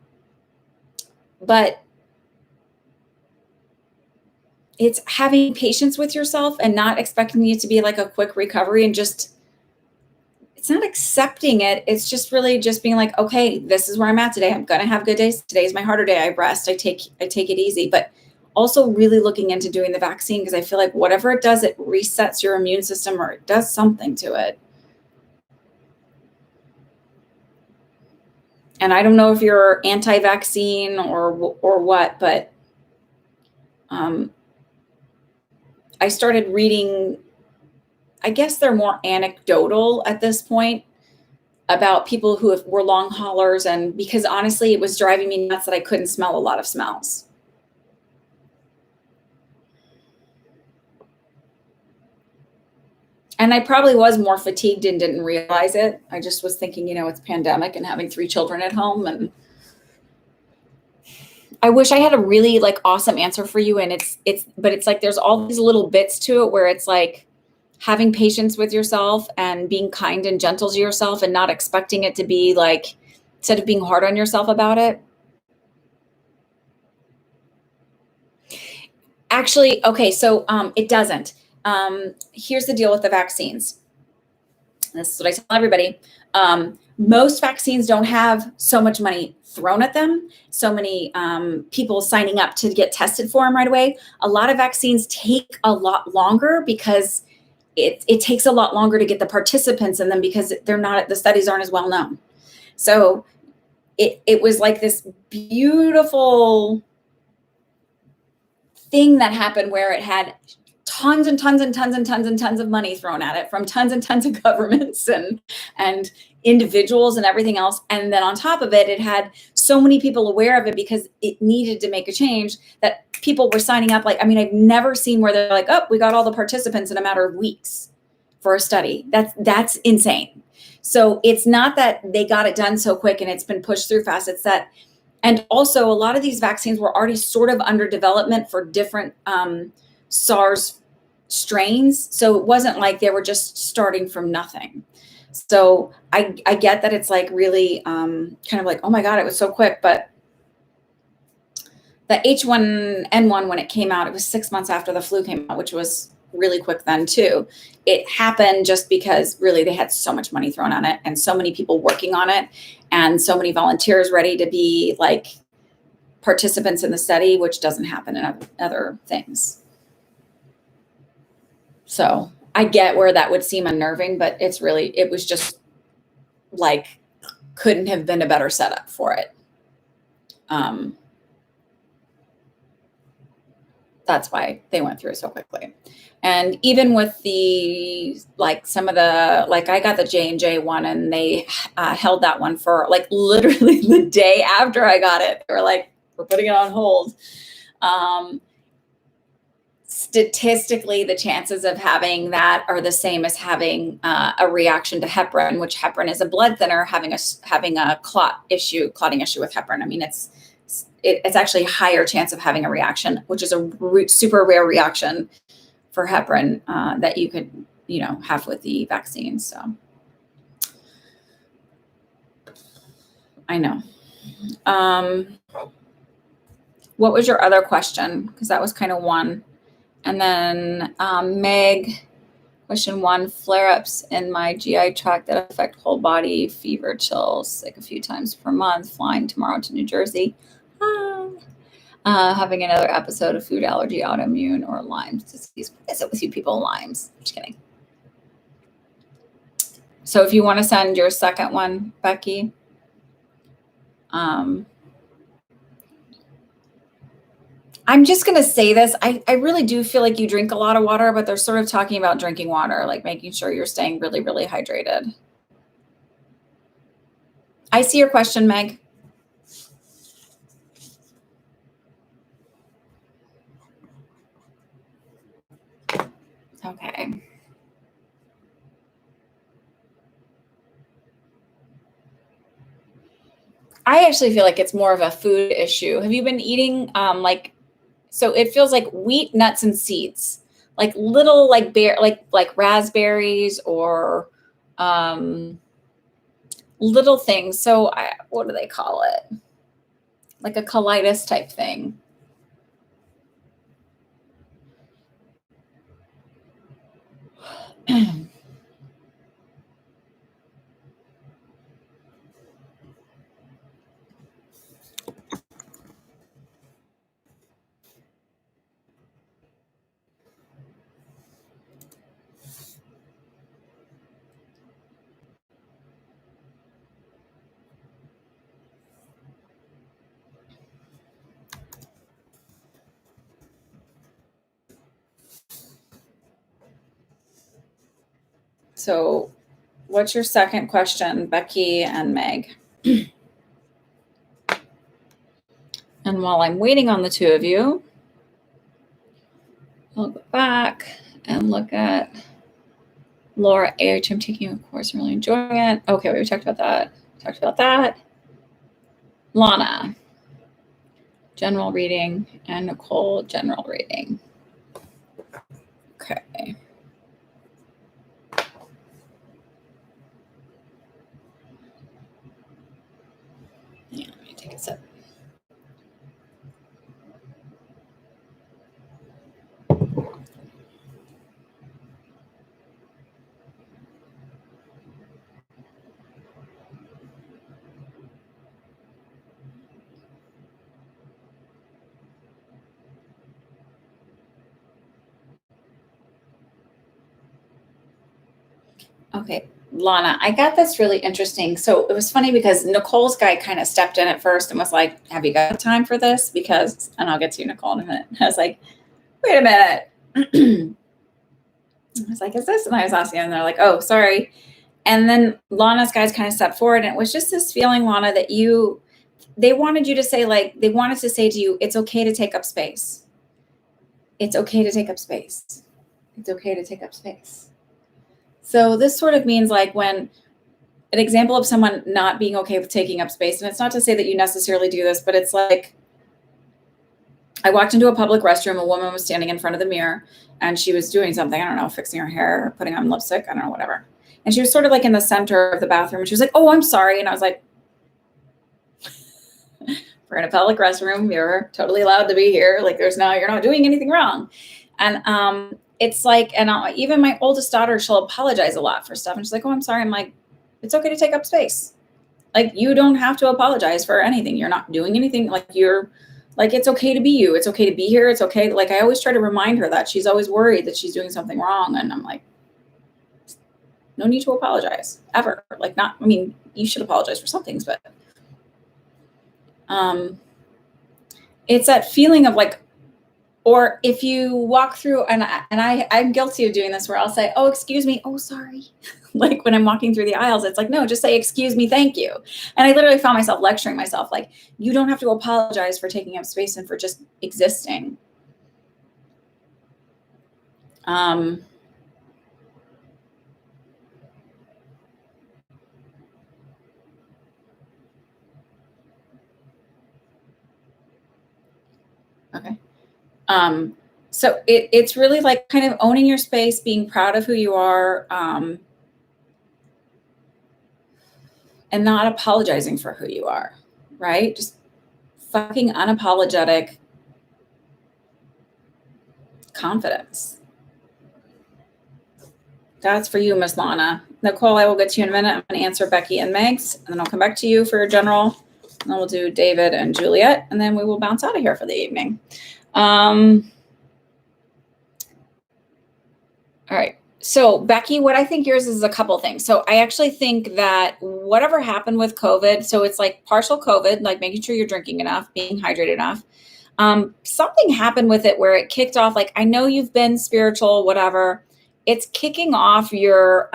it's having patience with yourself and not expecting it to be like a quick recovery, and just, it's not accepting it. It's just really just being like, okay, this is where I'm at today. I'm going to have good days. Today's my harder day. I rest. I take it easy, but also really looking into doing the vaccine, because I feel like whatever it does, it resets your immune system, or it does something to it. And I don't know if you're anti-vaccine or what, but I started reading, I guess they're more anecdotal at this point, about people who were long haulers. And because honestly, it was driving me nuts that I couldn't smell a lot of smells. And I probably was more fatigued and didn't realize it. I just was thinking, it's pandemic and having 3 children at home. And I wish I had a really awesome answer for you. And but it's like, there's all these little bits to it where it's like having patience with yourself and being kind and gentle to yourself, and not expecting it to be like, instead of being hard on yourself about it. Actually, okay, so it doesn't. Here's the deal with the vaccines. This is what I tell everybody. Most vaccines don't have so much money thrown at them, so many people signing up to get tested for them right away. A lot of vaccines take a lot longer, because it takes a lot longer to get the participants in them, because the studies aren't as well known. So it was like this beautiful thing that happened, where it had tons and tons and tons and tons and tons of money thrown at it from tons and tons of governments and individuals and everything else. And then on top of it, it had so many people aware of it, because it needed to make a change, that people were signing up. I've never seen where they're like, oh, we got all the participants in a matter of weeks for a study. That's insane. So it's not that they got it done so quick and it's been pushed through fast. It's that, and also a lot of these vaccines were already sort of under development for different SARS strains. So it wasn't like they were just starting from nothing. So I get that it's like really kind of like, oh my God, it was so quick. But the H1N1, when it came out, it was 6 months after the flu came out, which was really quick then too. It happened just because really they had so much money thrown on it, and so many people working on it, and so many volunteers ready to be like participants in the study, which doesn't happen in other things. So I get where that would seem unnerving, but it was just like, couldn't have been a better setup for it. That's why they went through it so quickly. And even with the, some of the, I got the J&J one, and they held that one for literally the day after I got it. They were like, we're putting it on hold. Statistically, the chances of having that are the same as having a reaction to heparin, which heparin is a blood thinner, having a clotting issue with heparin. I mean, it's actually a higher chance of having a reaction, which is a super rare reaction for heparin that you could, have with the vaccine. So I know. What was your other question? Because that was kind of one. And then Meg, question 1, flare-ups in my GI tract that affect whole body, fever, chills, sick a few times per month, flying tomorrow to New Jersey. Having another episode of food allergy, autoimmune, or Lyme's disease. What is it with you people, Lyme's? Just kidding. So if you want to send your second one, Becky, I'm just going to say this. I really do feel like you drink a lot of water, but they're sort of talking about drinking water, like making sure you're staying really, really hydrated. I see your question, Meg. Okay. I actually feel like it's more of a food issue. Have you been eating so it feels like wheat, nuts, and seeds, like little like raspberries or little things. So what do they call it? Like a colitis type thing. So what's your second question, Becky and Meg? And while I'm waiting on the two of you, I'll go back and look at Laura H. I'm taking a course, I'm really enjoying it. Okay, we talked about that. Lana, general reading, and Nicole, general reading. Okay. Yeah, let me take a sip. Okay, Lana, I got this really interesting. So it was funny because Nicole's guy kind of stepped in at first and was like, have you got time for this? Because, and I'll get to you, Nicole, in a minute. I was like, wait a minute. I was like, is this? And I was asking, and they're like, oh, sorry. And then Lana's guys kind of stepped forward, and it was just this feeling, Lana, that they wanted you to say, like, they wanted to say to you, it's okay to take up space. It's okay to take up space. It's okay to take up space. So this sort of means like when an example of someone not being okay with taking up space, and it's not to say that you necessarily do this, but it's like, I walked into a public restroom, a woman was standing in front of the mirror and she was doing something, I don't know, fixing her hair, or putting on lipstick, I don't know, whatever. And she was sort of like in the center of the bathroom and she was like, oh, I'm sorry. And I was like, we're in a public restroom, you're totally allowed to be here. Like you're not doing anything wrong. And it's like, and even my oldest daughter, she'll apologize a lot for stuff. And she's like, oh, I'm sorry. I'm like, it's okay to take up space. Like you don't have to apologize for anything. You're not doing anything. Like it's okay to be you. It's okay to be here. It's okay. Like I always try to remind her that. She's always worried that she's doing something wrong. And I'm like, no need to apologize ever. Like you should apologize for some things, but it's that feeling of like, or if you walk through, and I'm guilty of doing this, where I'll say, oh, excuse me. Oh, sorry. Like when I'm walking through the aisles, it's like, no, just say, excuse me, thank you. And I literally found myself lecturing myself, like, you don't have to apologize for taking up space and for just existing. Okay. So it's really like kind of owning your space, being proud of who you are, and not apologizing for who you are, right? Just fucking unapologetic confidence. That's for you, Miss Lana. Nicole, I will get to you in a minute. I'm going to answer Becky and Meg's, and then I'll come back to you for general. And then we'll do David and Juliet, and then we will bounce out of here for the evening. All right. So Becky, what I think yours is a couple things. So I actually think that whatever happened with COVID, so it's like partial COVID, like making sure you're drinking enough, being hydrated enough. Something happened with it where it kicked off. Like, I know you've been spiritual, whatever. It's kicking off your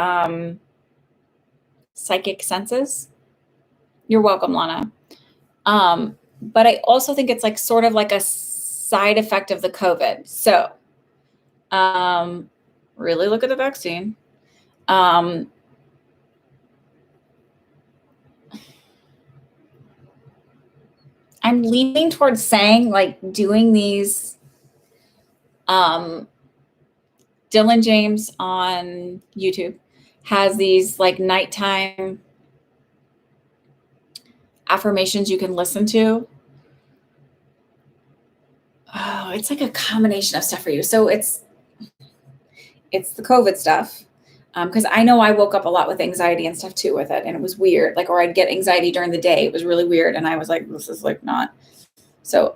psychic senses. You're welcome, Lana. But I also think it's like sort of like a side effect of the COVID. So really look at the vaccine. I'm leaning towards saying, like, doing these Dylan James on YouTube has these like nighttime affirmations you can listen to. Oh, it's like a combination of stuff for you. So it's the COVID stuff. Because I know I woke up a lot with anxiety and stuff too with it. And it was weird. Like, or I'd get anxiety during the day. It was really weird. And I was like, this is like not. So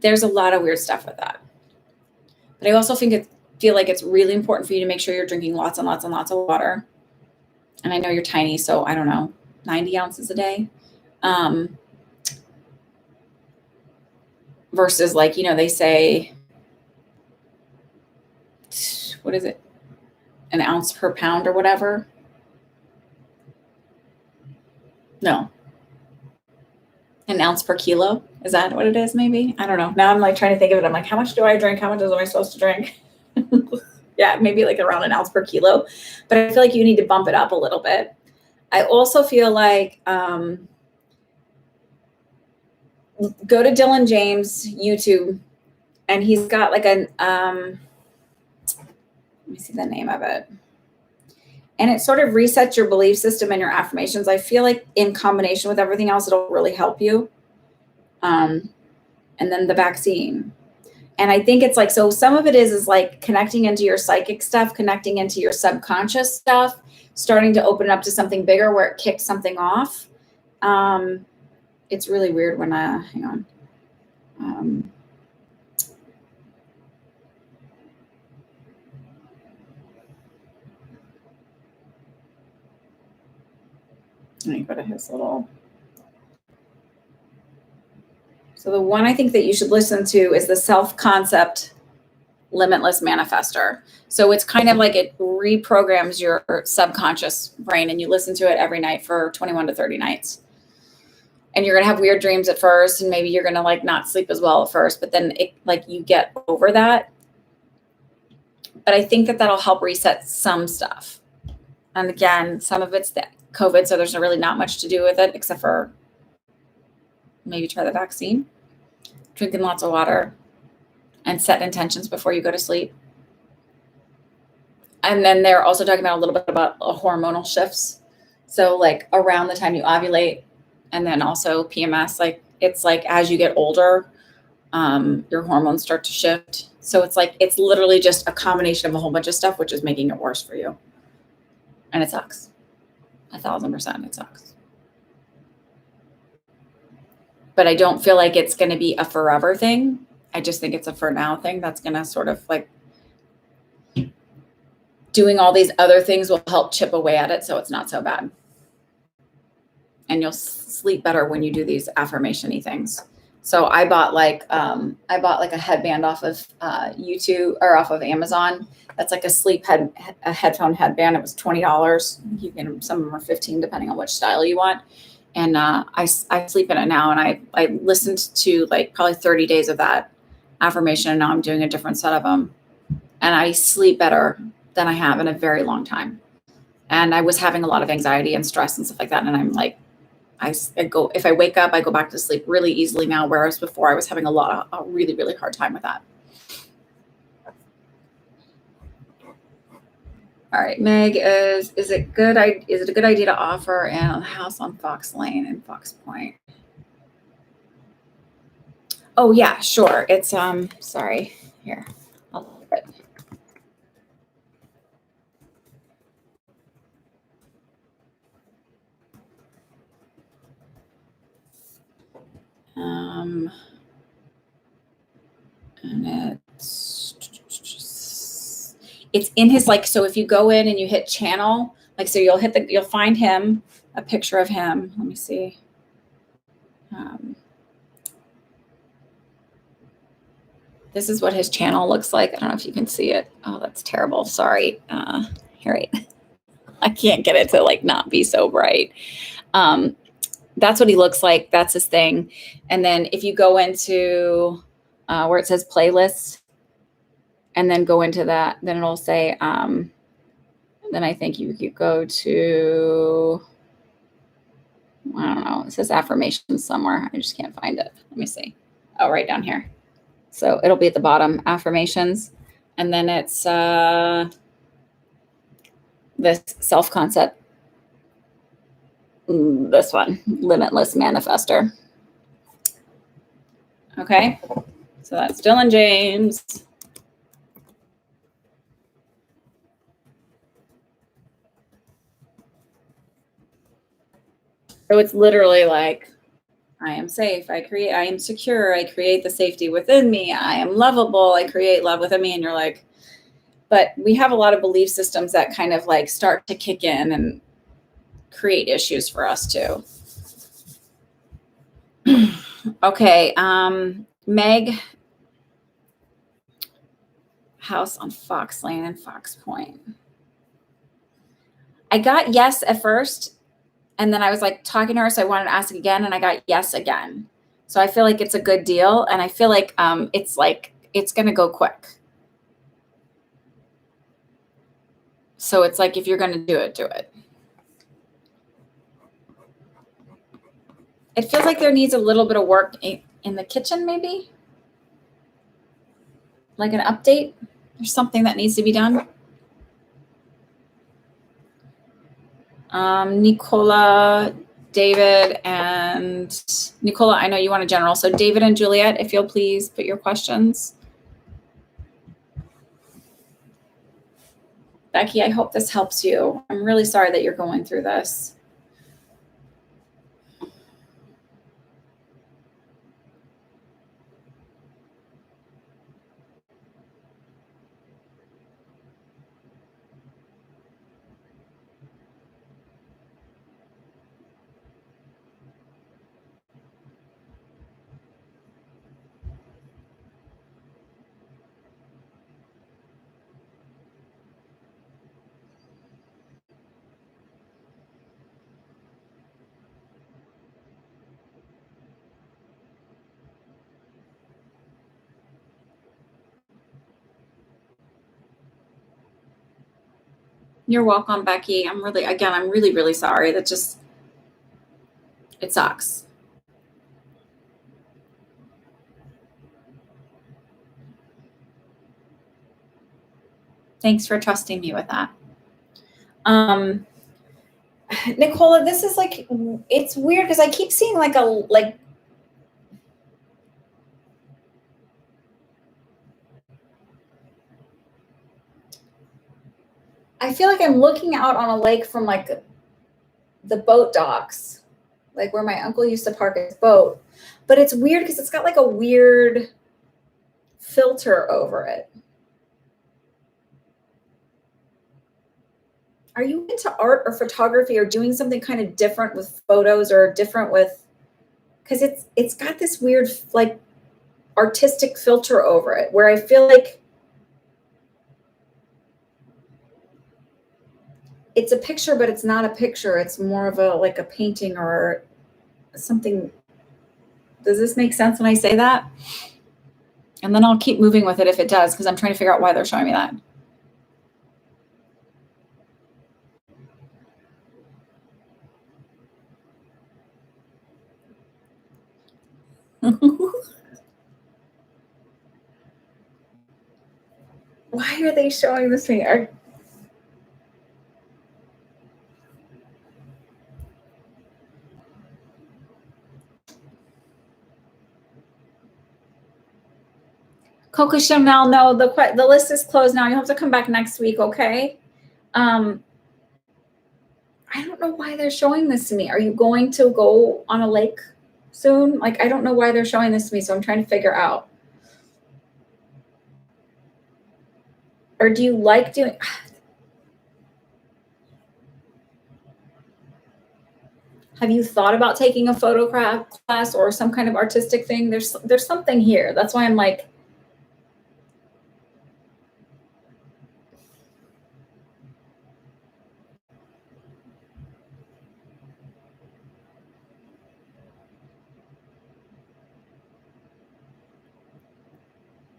there's a lot of weird stuff with that. But I also feel like it's really important for you to make sure you're drinking lots and lots and lots of water. And I know you're tiny, so I don't know, 90 ounces a day. Versus, like, you know, they say, what is it? An ounce per pound or whatever. No. An ounce per kilo. Is that what it is? Maybe. I don't know. Now I'm like trying to think of it. I'm like, how much do I drink? How much am I supposed to drink? Yeah, maybe like around an ounce per kilo. But I feel like you need to bump it up a little bit. I also feel like go to Dylan James YouTube, and he's got like an let me see the name of it. And it sort of resets your belief system and your affirmations. I feel like in combination with everything else, it'll really help you. And then the vaccine. And I think it's like, so some of it is like connecting into your psychic stuff, connecting into your subconscious stuff, starting to open up to something bigger where it kicks something off. It's really weird when hang on. Let me go to his little. So the one I think that you should listen to is the Self-Concept Limitless Manifester. So it's kind of like it reprograms your subconscious brain, and you listen to it every night for 21 to 30 nights. And you're going to have weird dreams at first, and maybe you're going to like not sleep as well at first, but then it like you get over that. But I think that that'll help reset some stuff. And again, some of it's the COVID, so there's really not much to do with it except for maybe try the vaccine, drinking lots of water, and set intentions before you go to sleep. And then they're also talking about a little bit about hormonal shifts. So like around the time you ovulate, and then also PMS, like it's like as you get older, your hormones start to shift. So it's like, it's literally just a combination of a whole bunch of stuff, which is making it worse for you. And it sucks. 1,000% it sucks. But I don't feel like it's going to be a forever thing. I just think it's a for now thing that's going to sort of like doing all these other things will help chip away at it. So it's not so bad. And you'll sleep better when you do these affirmation-y things. So I bought like a headband off of YouTube or off of Amazon. That's like a headphone headband. It was $20. You can, some of them are $15 depending on which style you want. And I sleep in it now. And I listened to like probably 30 days of that affirmation. And now I'm doing a different set of them. And I sleep better than I have in a very long time. And I was having a lot of anxiety and stress and stuff like that. And I'm like, if I wake up, I go back to sleep really easily now. Whereas before I was having a really, really hard time with that. All right, Meg, is it a good idea to offer a house on Fox Lane in Fox Point? Oh yeah, sure. It's sorry. Here, I'll look it. And it's in his, like, so if you go in and you hit channel, like, so you'll find him, a picture of him. Let me see. This is what his channel looks like. I don't know if you can see it. Oh, that's terrible. Sorry. Here, right. I can't get it to like not be so bright. That's what he looks like. That's his thing. And then if you go into where it says playlists and then go into that, then it'll say, then I think you could go to, I don't know, it says affirmations somewhere. I just can't find it. Let me see. Oh, right down here. So it'll be at the bottom, affirmations. And then it's this self-concept, this one, limitless manifester. Okay, so that's Dylan James. So it's literally like, I am safe, I am secure, I create the safety within me, I am lovable, I create love within me. And you're like, but we have a lot of belief systems that kind of like start to kick in and create issues for us too. Okay, Meg, house on Fox Lane and Fox Point. I got yes at first, and then I was like talking to her, so I wanted to ask again, and I got yes again. So I feel like it's a good deal, and I feel like it's gonna go quick. So it's like, if you're gonna do it, do it. It feels like there needs a little bit of work in the kitchen, maybe? Like an update or something that needs to be done. Nicola, David, and Nicola, I know you want a general. So David and Juliet, if you'll please put your questions. Becky, I hope this helps you. I'm really sorry that you're going through this. You're welcome, Becky. I'm really, really sorry. That just, it sucks. Thanks for trusting me with that. Nicola, this is like, it's weird because I keep seeing like I feel like I'm looking out on a lake from like the boat docks, like where my uncle used to park his boat. But it's weird because it's got like a weird filter over it. Are you into art or photography or doing something kind of different with photos or different with, because it's got this weird like artistic filter over it where I feel like it's a picture, but it's not a picture. It's more of a like a painting or something. Does this make sense when I say that? And then I'll keep moving with it if it does, because I'm trying to figure out why they're showing me that. Why are they showing this to me? Coco Chanel, no, the list is closed now. You'll have to come back next week, okay? I don't know why they're showing this to me. Are you going to go on a lake soon? Like, I don't know why they're showing this to me, so I'm trying to figure out. Or do you like doing... Have you thought about taking a photo class or some kind of artistic thing? There's something here. That's why I'm like,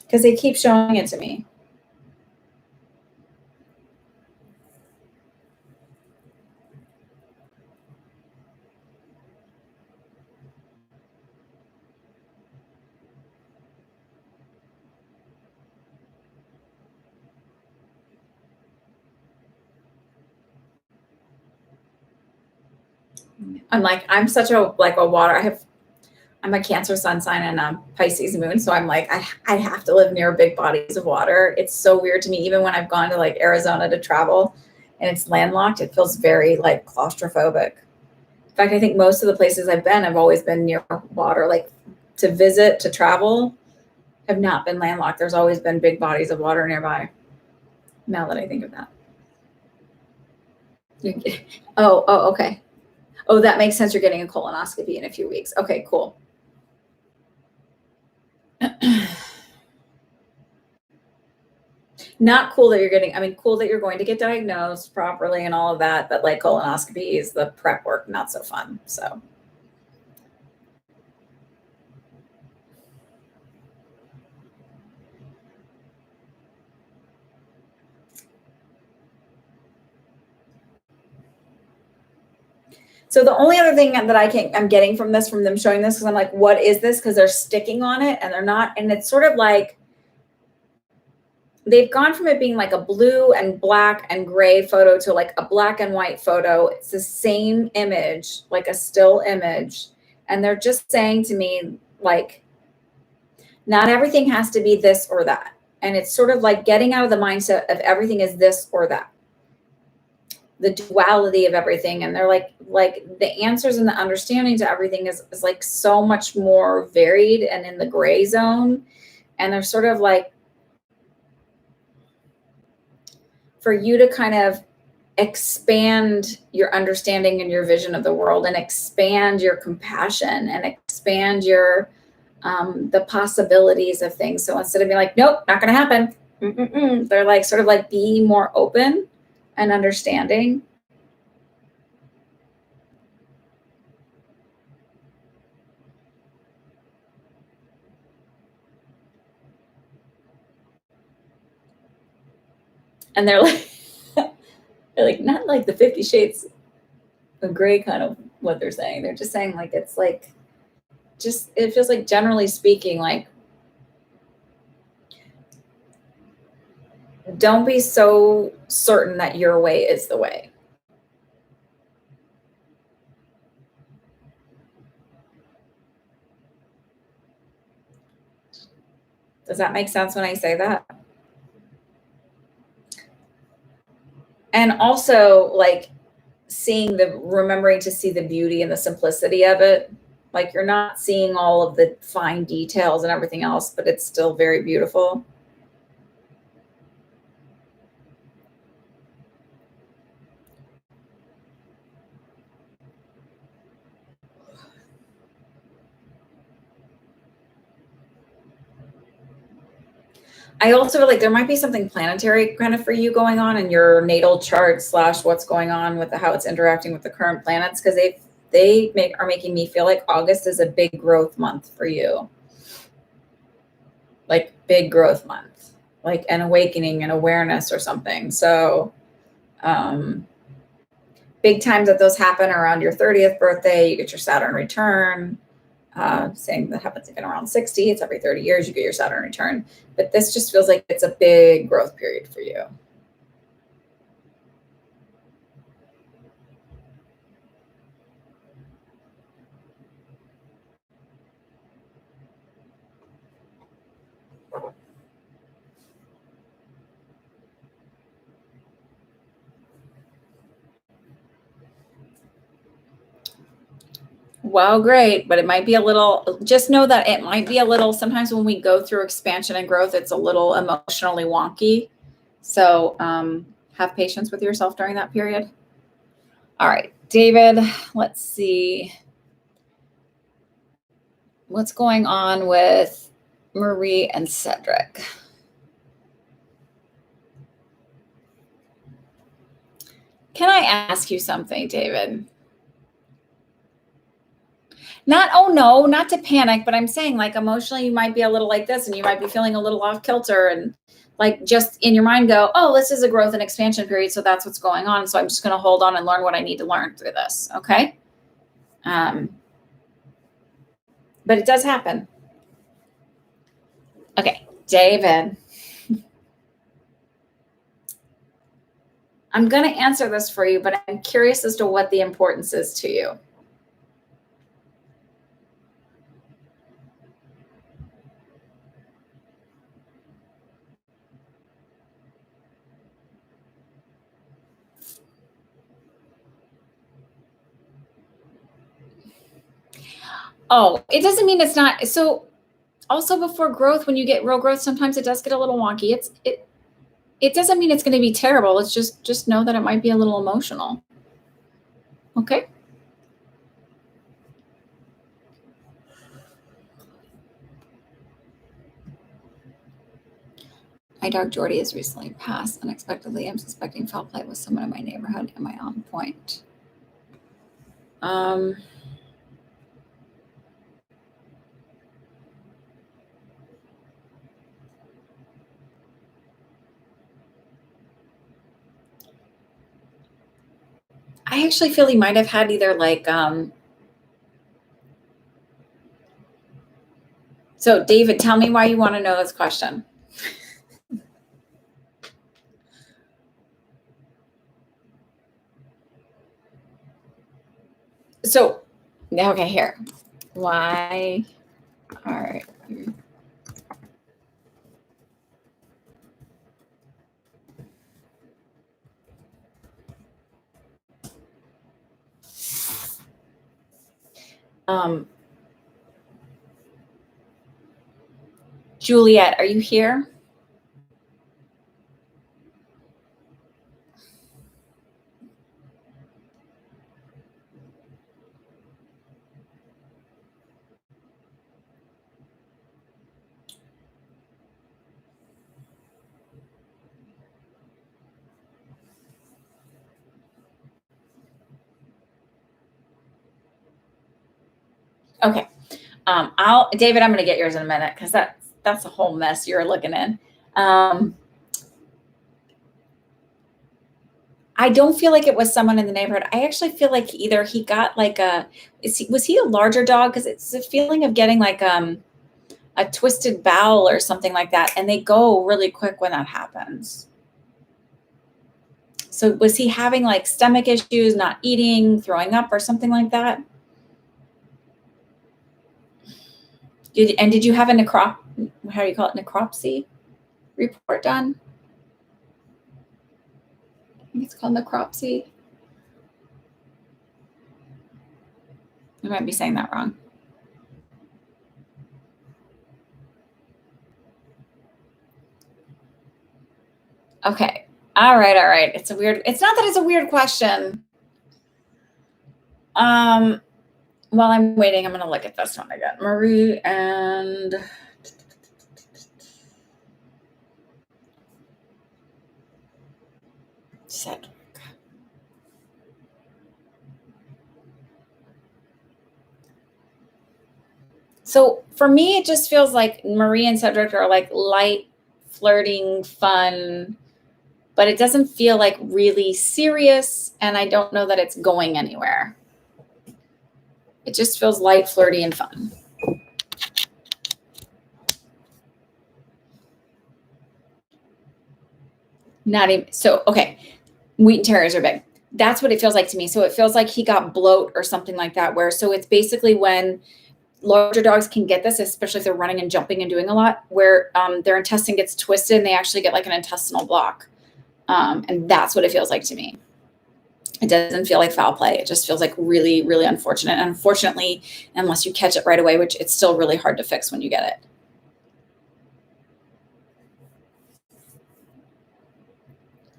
because they keep showing it to me. I'm like, I'm such a water. I'm a Cancer sun sign and a Pisces moon, so I'm like, I have to live near big bodies of water. It's so weird to me, even when I've gone to like Arizona to travel, and it's landlocked. It feels very like claustrophobic. In fact, I think most of the places I've been have always been near water, like to visit, to travel, have not been landlocked. There's always been big bodies of water nearby. Now that I think of that. Okay. Oh, that makes sense. You're getting a colonoscopy in a few weeks. Okay, cool. Not cool that you're getting, I mean, cool that you're going to get diagnosed properly and all of that, but like colonoscopy is the prep work, not so fun. So the only other thing that I'm getting from them showing this, because I'm like, what is this? Because they're sticking on it and they're not, and it's sort of like they've gone from it being like a blue and black and gray photo to like a black and white photo. It's the same image, like a still image. And they're just saying to me, like, not everything has to be this or that. And it's sort of like getting out of the mindset of everything is this or that, the duality of everything. And they're like the answers and the understanding to everything is like so much more varied and in the gray zone. And they're sort of like, for you to kind of expand your understanding and your vision of the world, and expand your compassion, and expand your the possibilities of things. So instead of being like, nope, not going to happen, they're like sort of like, be more open and understanding. And they're like, they're like, not like the 50 Shades of Gray kind of what they're saying. They're just saying like, it's like, just, it feels like generally speaking, like, don't be so certain that your way is the way. Does that make sense when I say that? And also like remembering to see the beauty and the simplicity of it. Like, you're not seeing all of the fine details and everything else, but it's still very beautiful. I also feel like there might be something planetary kind of for you going on in your natal chart / what's going on with how it's interacting with the current planets, because are making me feel like August is a big growth month for you. Like big growth month, like an awakening and awareness or something. So big times that those happen around your 30th birthday, you get your Saturn return. Saying that happens again around 60. It's every 30 years you get your Saturn return. But this just feels like it's a big growth period for you. Wow, great. But it might be a little, just know that it might be a little, sometimes when we go through expansion and growth, it's a little emotionally wonky. So have patience with yourself during that period. All right, David, let's see. What's going on with Marie and Cedric? Can I ask you something, David? Not, oh no, not to panic, but I'm saying like emotionally you might be a little like this and you might be feeling a little off kilter and like just in your mind go, oh, this is a growth and expansion period. So that's what's going on. So I'm just going to hold on and learn what I need to learn through this. Okay. But it does happen. Okay. David. I'm going to answer this for you, but I'm curious as to what the importance is to you. Oh, it doesn't mean it's not. So also before growth, when you get real growth, sometimes it does get a little wonky. It doesn't mean it's going to be terrible. It's just know that it might be a little emotional. Okay. My dog Jordy has recently passed unexpectedly. I'm suspecting foul play with someone in my neighborhood. Am I on point? I actually feel he might have had either like so David, tell me why you want to know this question. So okay, here. Why are you Juliet, are you here? Okay. David, I'm going to get yours in a minute because that's a whole mess you're looking in. I don't feel like it was someone in the neighborhood. I actually feel like either he got like was he a larger dog? Because it's a feeling of getting like a twisted bowel or something like that. And they go really quick when that happens. So was he having like stomach issues, not eating, throwing up or something like that? Did you have a how do you call it, necropsy report done? I think it's called necropsy. I might be saying that wrong. Okay. All right. It's not that it's a weird question. While I'm waiting, I'm going to look at this one again. Marie and Cedric. So for me, it just feels like Marie and Cedric are like light, flirting, fun, but it doesn't feel like really serious. And I don't know that it's going anywhere. It just feels light, flirty, and fun. Not even, so, okay. Wheaten Terriers are big. That's what it feels like to me. So it feels like he got bloat or something like that, so it's basically when larger dogs can get this, especially if they're running and jumping and doing a lot, where their intestine gets twisted and they actually get like an intestinal block. And that's what it feels like to me. It doesn't feel like foul play. It just feels like really, really unfortunate. And unfortunately, unless you catch it right away, which it's still really hard to fix when you get it.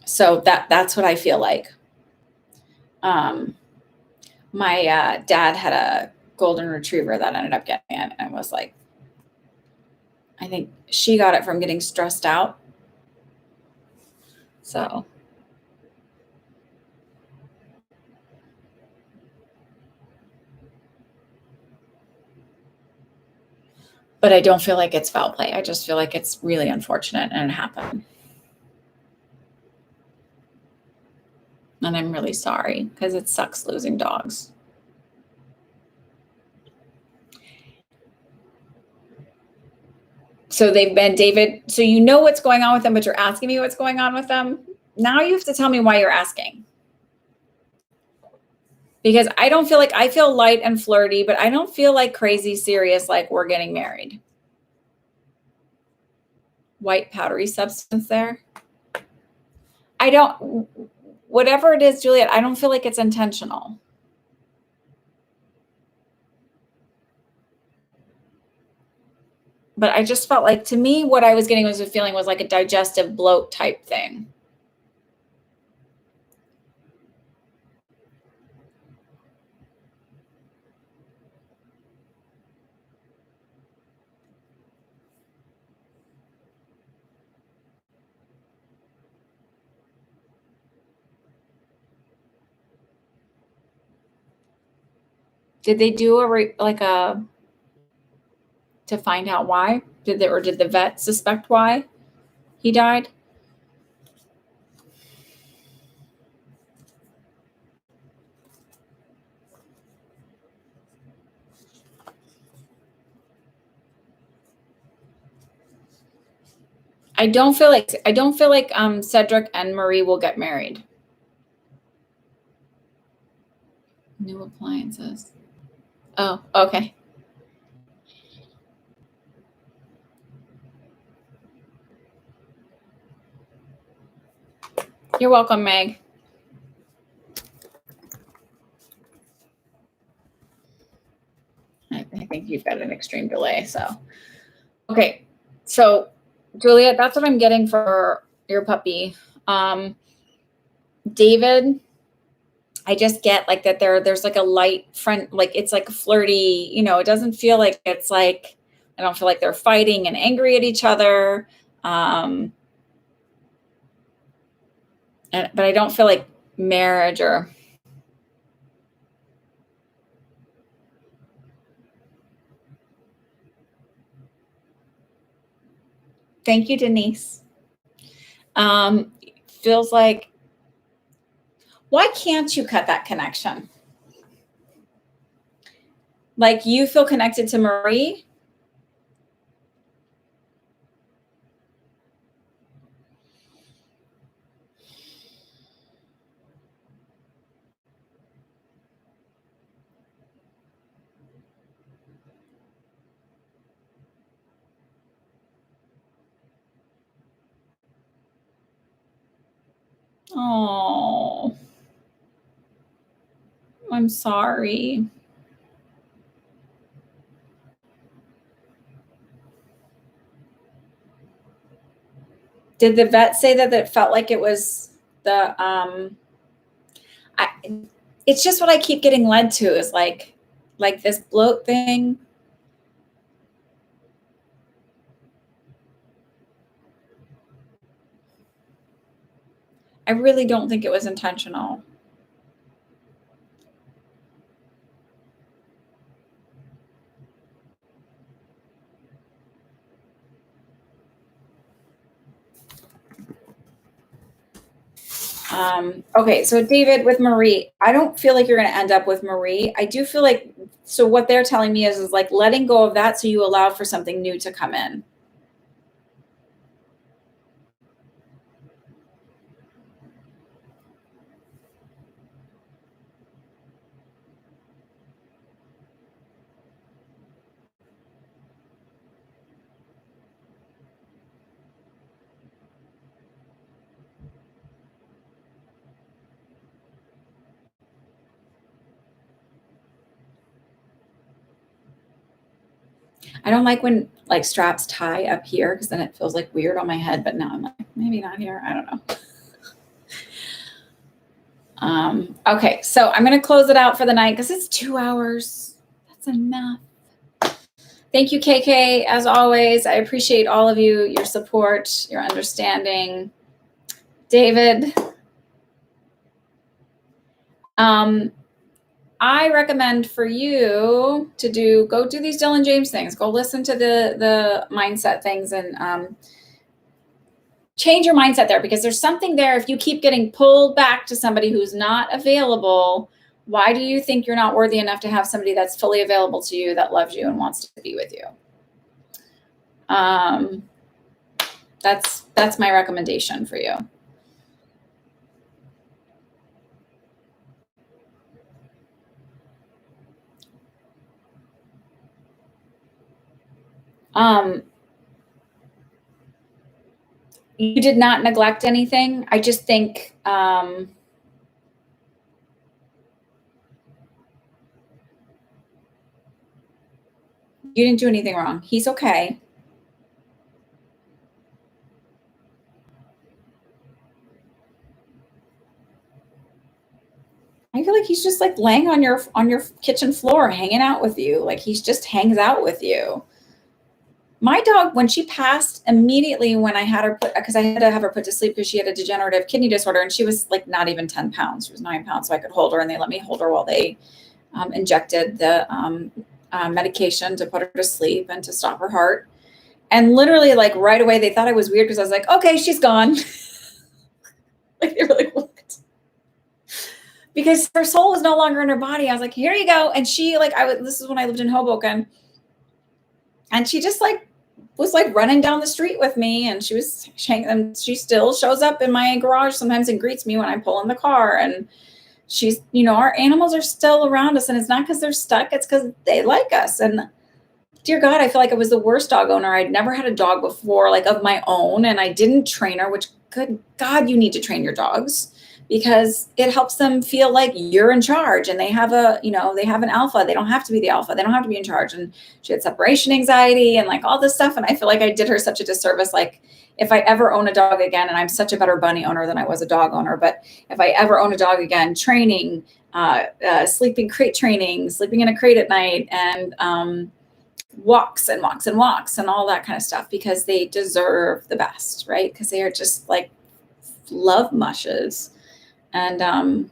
So that's what I feel like. My dad had a golden retriever that ended up getting it. And I was like, I think she got it from getting stressed out. So. But I don't feel like it's foul play. I just feel like it's really unfortunate and it happened. And I'm really sorry because it sucks losing dogs. So they've been, David, so you know what's going on with them, but you're asking me what's going on with them. Now you have to tell me why you're asking. Because I don't feel like, I feel light and flirty, but I don't feel like crazy serious, like we're getting married. White powdery substance there. I don't, whatever it is, Juliet, I don't feel like it's intentional. But I just felt like, to me, what I was getting was a feeling was like a digestive bloat type thing. Did they do to find out why? Did the vet suspect why he died? I don't feel like Cedric and Marie will get married. New appliances. Oh, okay. You're welcome, Meg. I think you've got an extreme delay. So, okay. So, Juliet, that's what I'm getting for your puppy. David, I just get like that there's like a light front, like it's like flirty, it doesn't feel like it's like, I don't feel like they're fighting and angry at each other. But I don't feel like marriage or. Thank you, Denise. Feels like, why can't you cut that connection? Like you feel connected to Marie? Oh, I'm sorry. Did the vet say that it felt like it was it's just what I keep getting led to is like this bloat thing. I really don't think it was intentional. Okay, so David, with Marie, I don't feel like you're going to end up with Marie. I do feel like, so what they're telling me is like letting go of that so you allow for something new to come in. I don't like when like straps tie up here because then it feels like weird on my head, but now I'm like, maybe not here. I don't know. Okay, so I'm going to close it out for the night because it's 2 hours. That's enough. Thank you, KK. As always, I appreciate all of you, your support, your understanding. David, I recommend for you to go do these Dylan James things. Go listen to the mindset things and change your mindset there, because there's something there. If you keep getting pulled back to somebody who's not available, why do you think you're not worthy enough to have somebody that's fully available to you, that loves you and wants to be with you? That's my recommendation for you. You did not neglect anything. I just think you didn't do anything wrong. He's okay. I feel like he's just like laying on your kitchen floor, hanging out with you. Like he just hangs out with you. My dog, when she passed, immediately when I had her put, because I had to have her put to sleep because she had a degenerative kidney disorder, and she was like not even 10 pounds. She was 9 pounds, so I could hold her, and they let me hold her while they injected the medication to put her to sleep and to stop her heart. And literally, like right away, they thought I was weird because I was like, okay, she's gone. Like they were like, what? Because her soul was no longer in her body. I was like, here you go. And she like, this is when I lived in Hoboken. And she just like was like running down the street with me, and she still shows up in my garage sometimes and greets me when I pull in the car. And she's, our animals are still around us, and it's not because they're stuck. It's because they like us. And dear God, I feel like I was the worst dog owner. I'd never had a dog before, like of my own. And I didn't train her, which good God, you need to train your dogs, because it helps them feel like you're in charge, and they have they have an alpha. They don't have to be the alpha. They don't have to be in charge. And she had separation anxiety and like all this stuff. And I feel like I did her such a disservice. Like if I ever own a dog again, and I'm such a better bunny owner than I was a dog owner, but if I ever own a dog again, training, sleeping crate training, sleeping in a crate at night, and walks and walks and walks and all that kind of stuff, because they deserve the best, right? Because they are just like love mushes. And I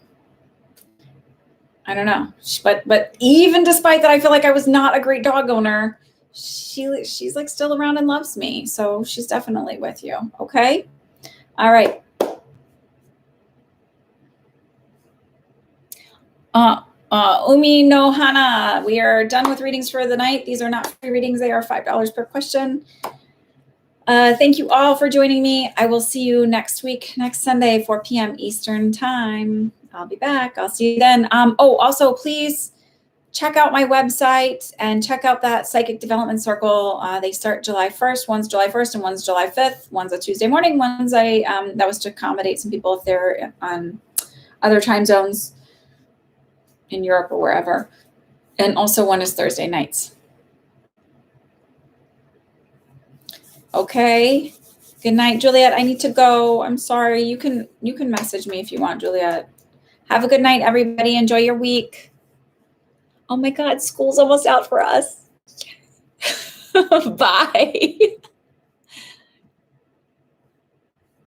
don't know, but even despite that, I feel like I was not a great dog owner. She's like still around and loves me, so she's definitely with you. Okay, all right. Umi no Hana, we are done with readings for the night. These are not free readings; they are $5 per question. Thank you all for joining me. I will see you next week, next Sunday, 4 p.m. Eastern time. I'll be back. I'll see you then. Also, please check out my website and check out that Psychic Development Circle. They start July 1st. One's July 1st and one's July 5th. One's a Tuesday morning. One's that was to accommodate some people if they're on other time zones in Europe or wherever. And also one is Thursday nights. Okay. Good night, Juliet. I need to go. I'm sorry. You can message me if you want, Juliet. Have a good night, everybody. Enjoy your week. Oh my God, school's almost out for us. Bye.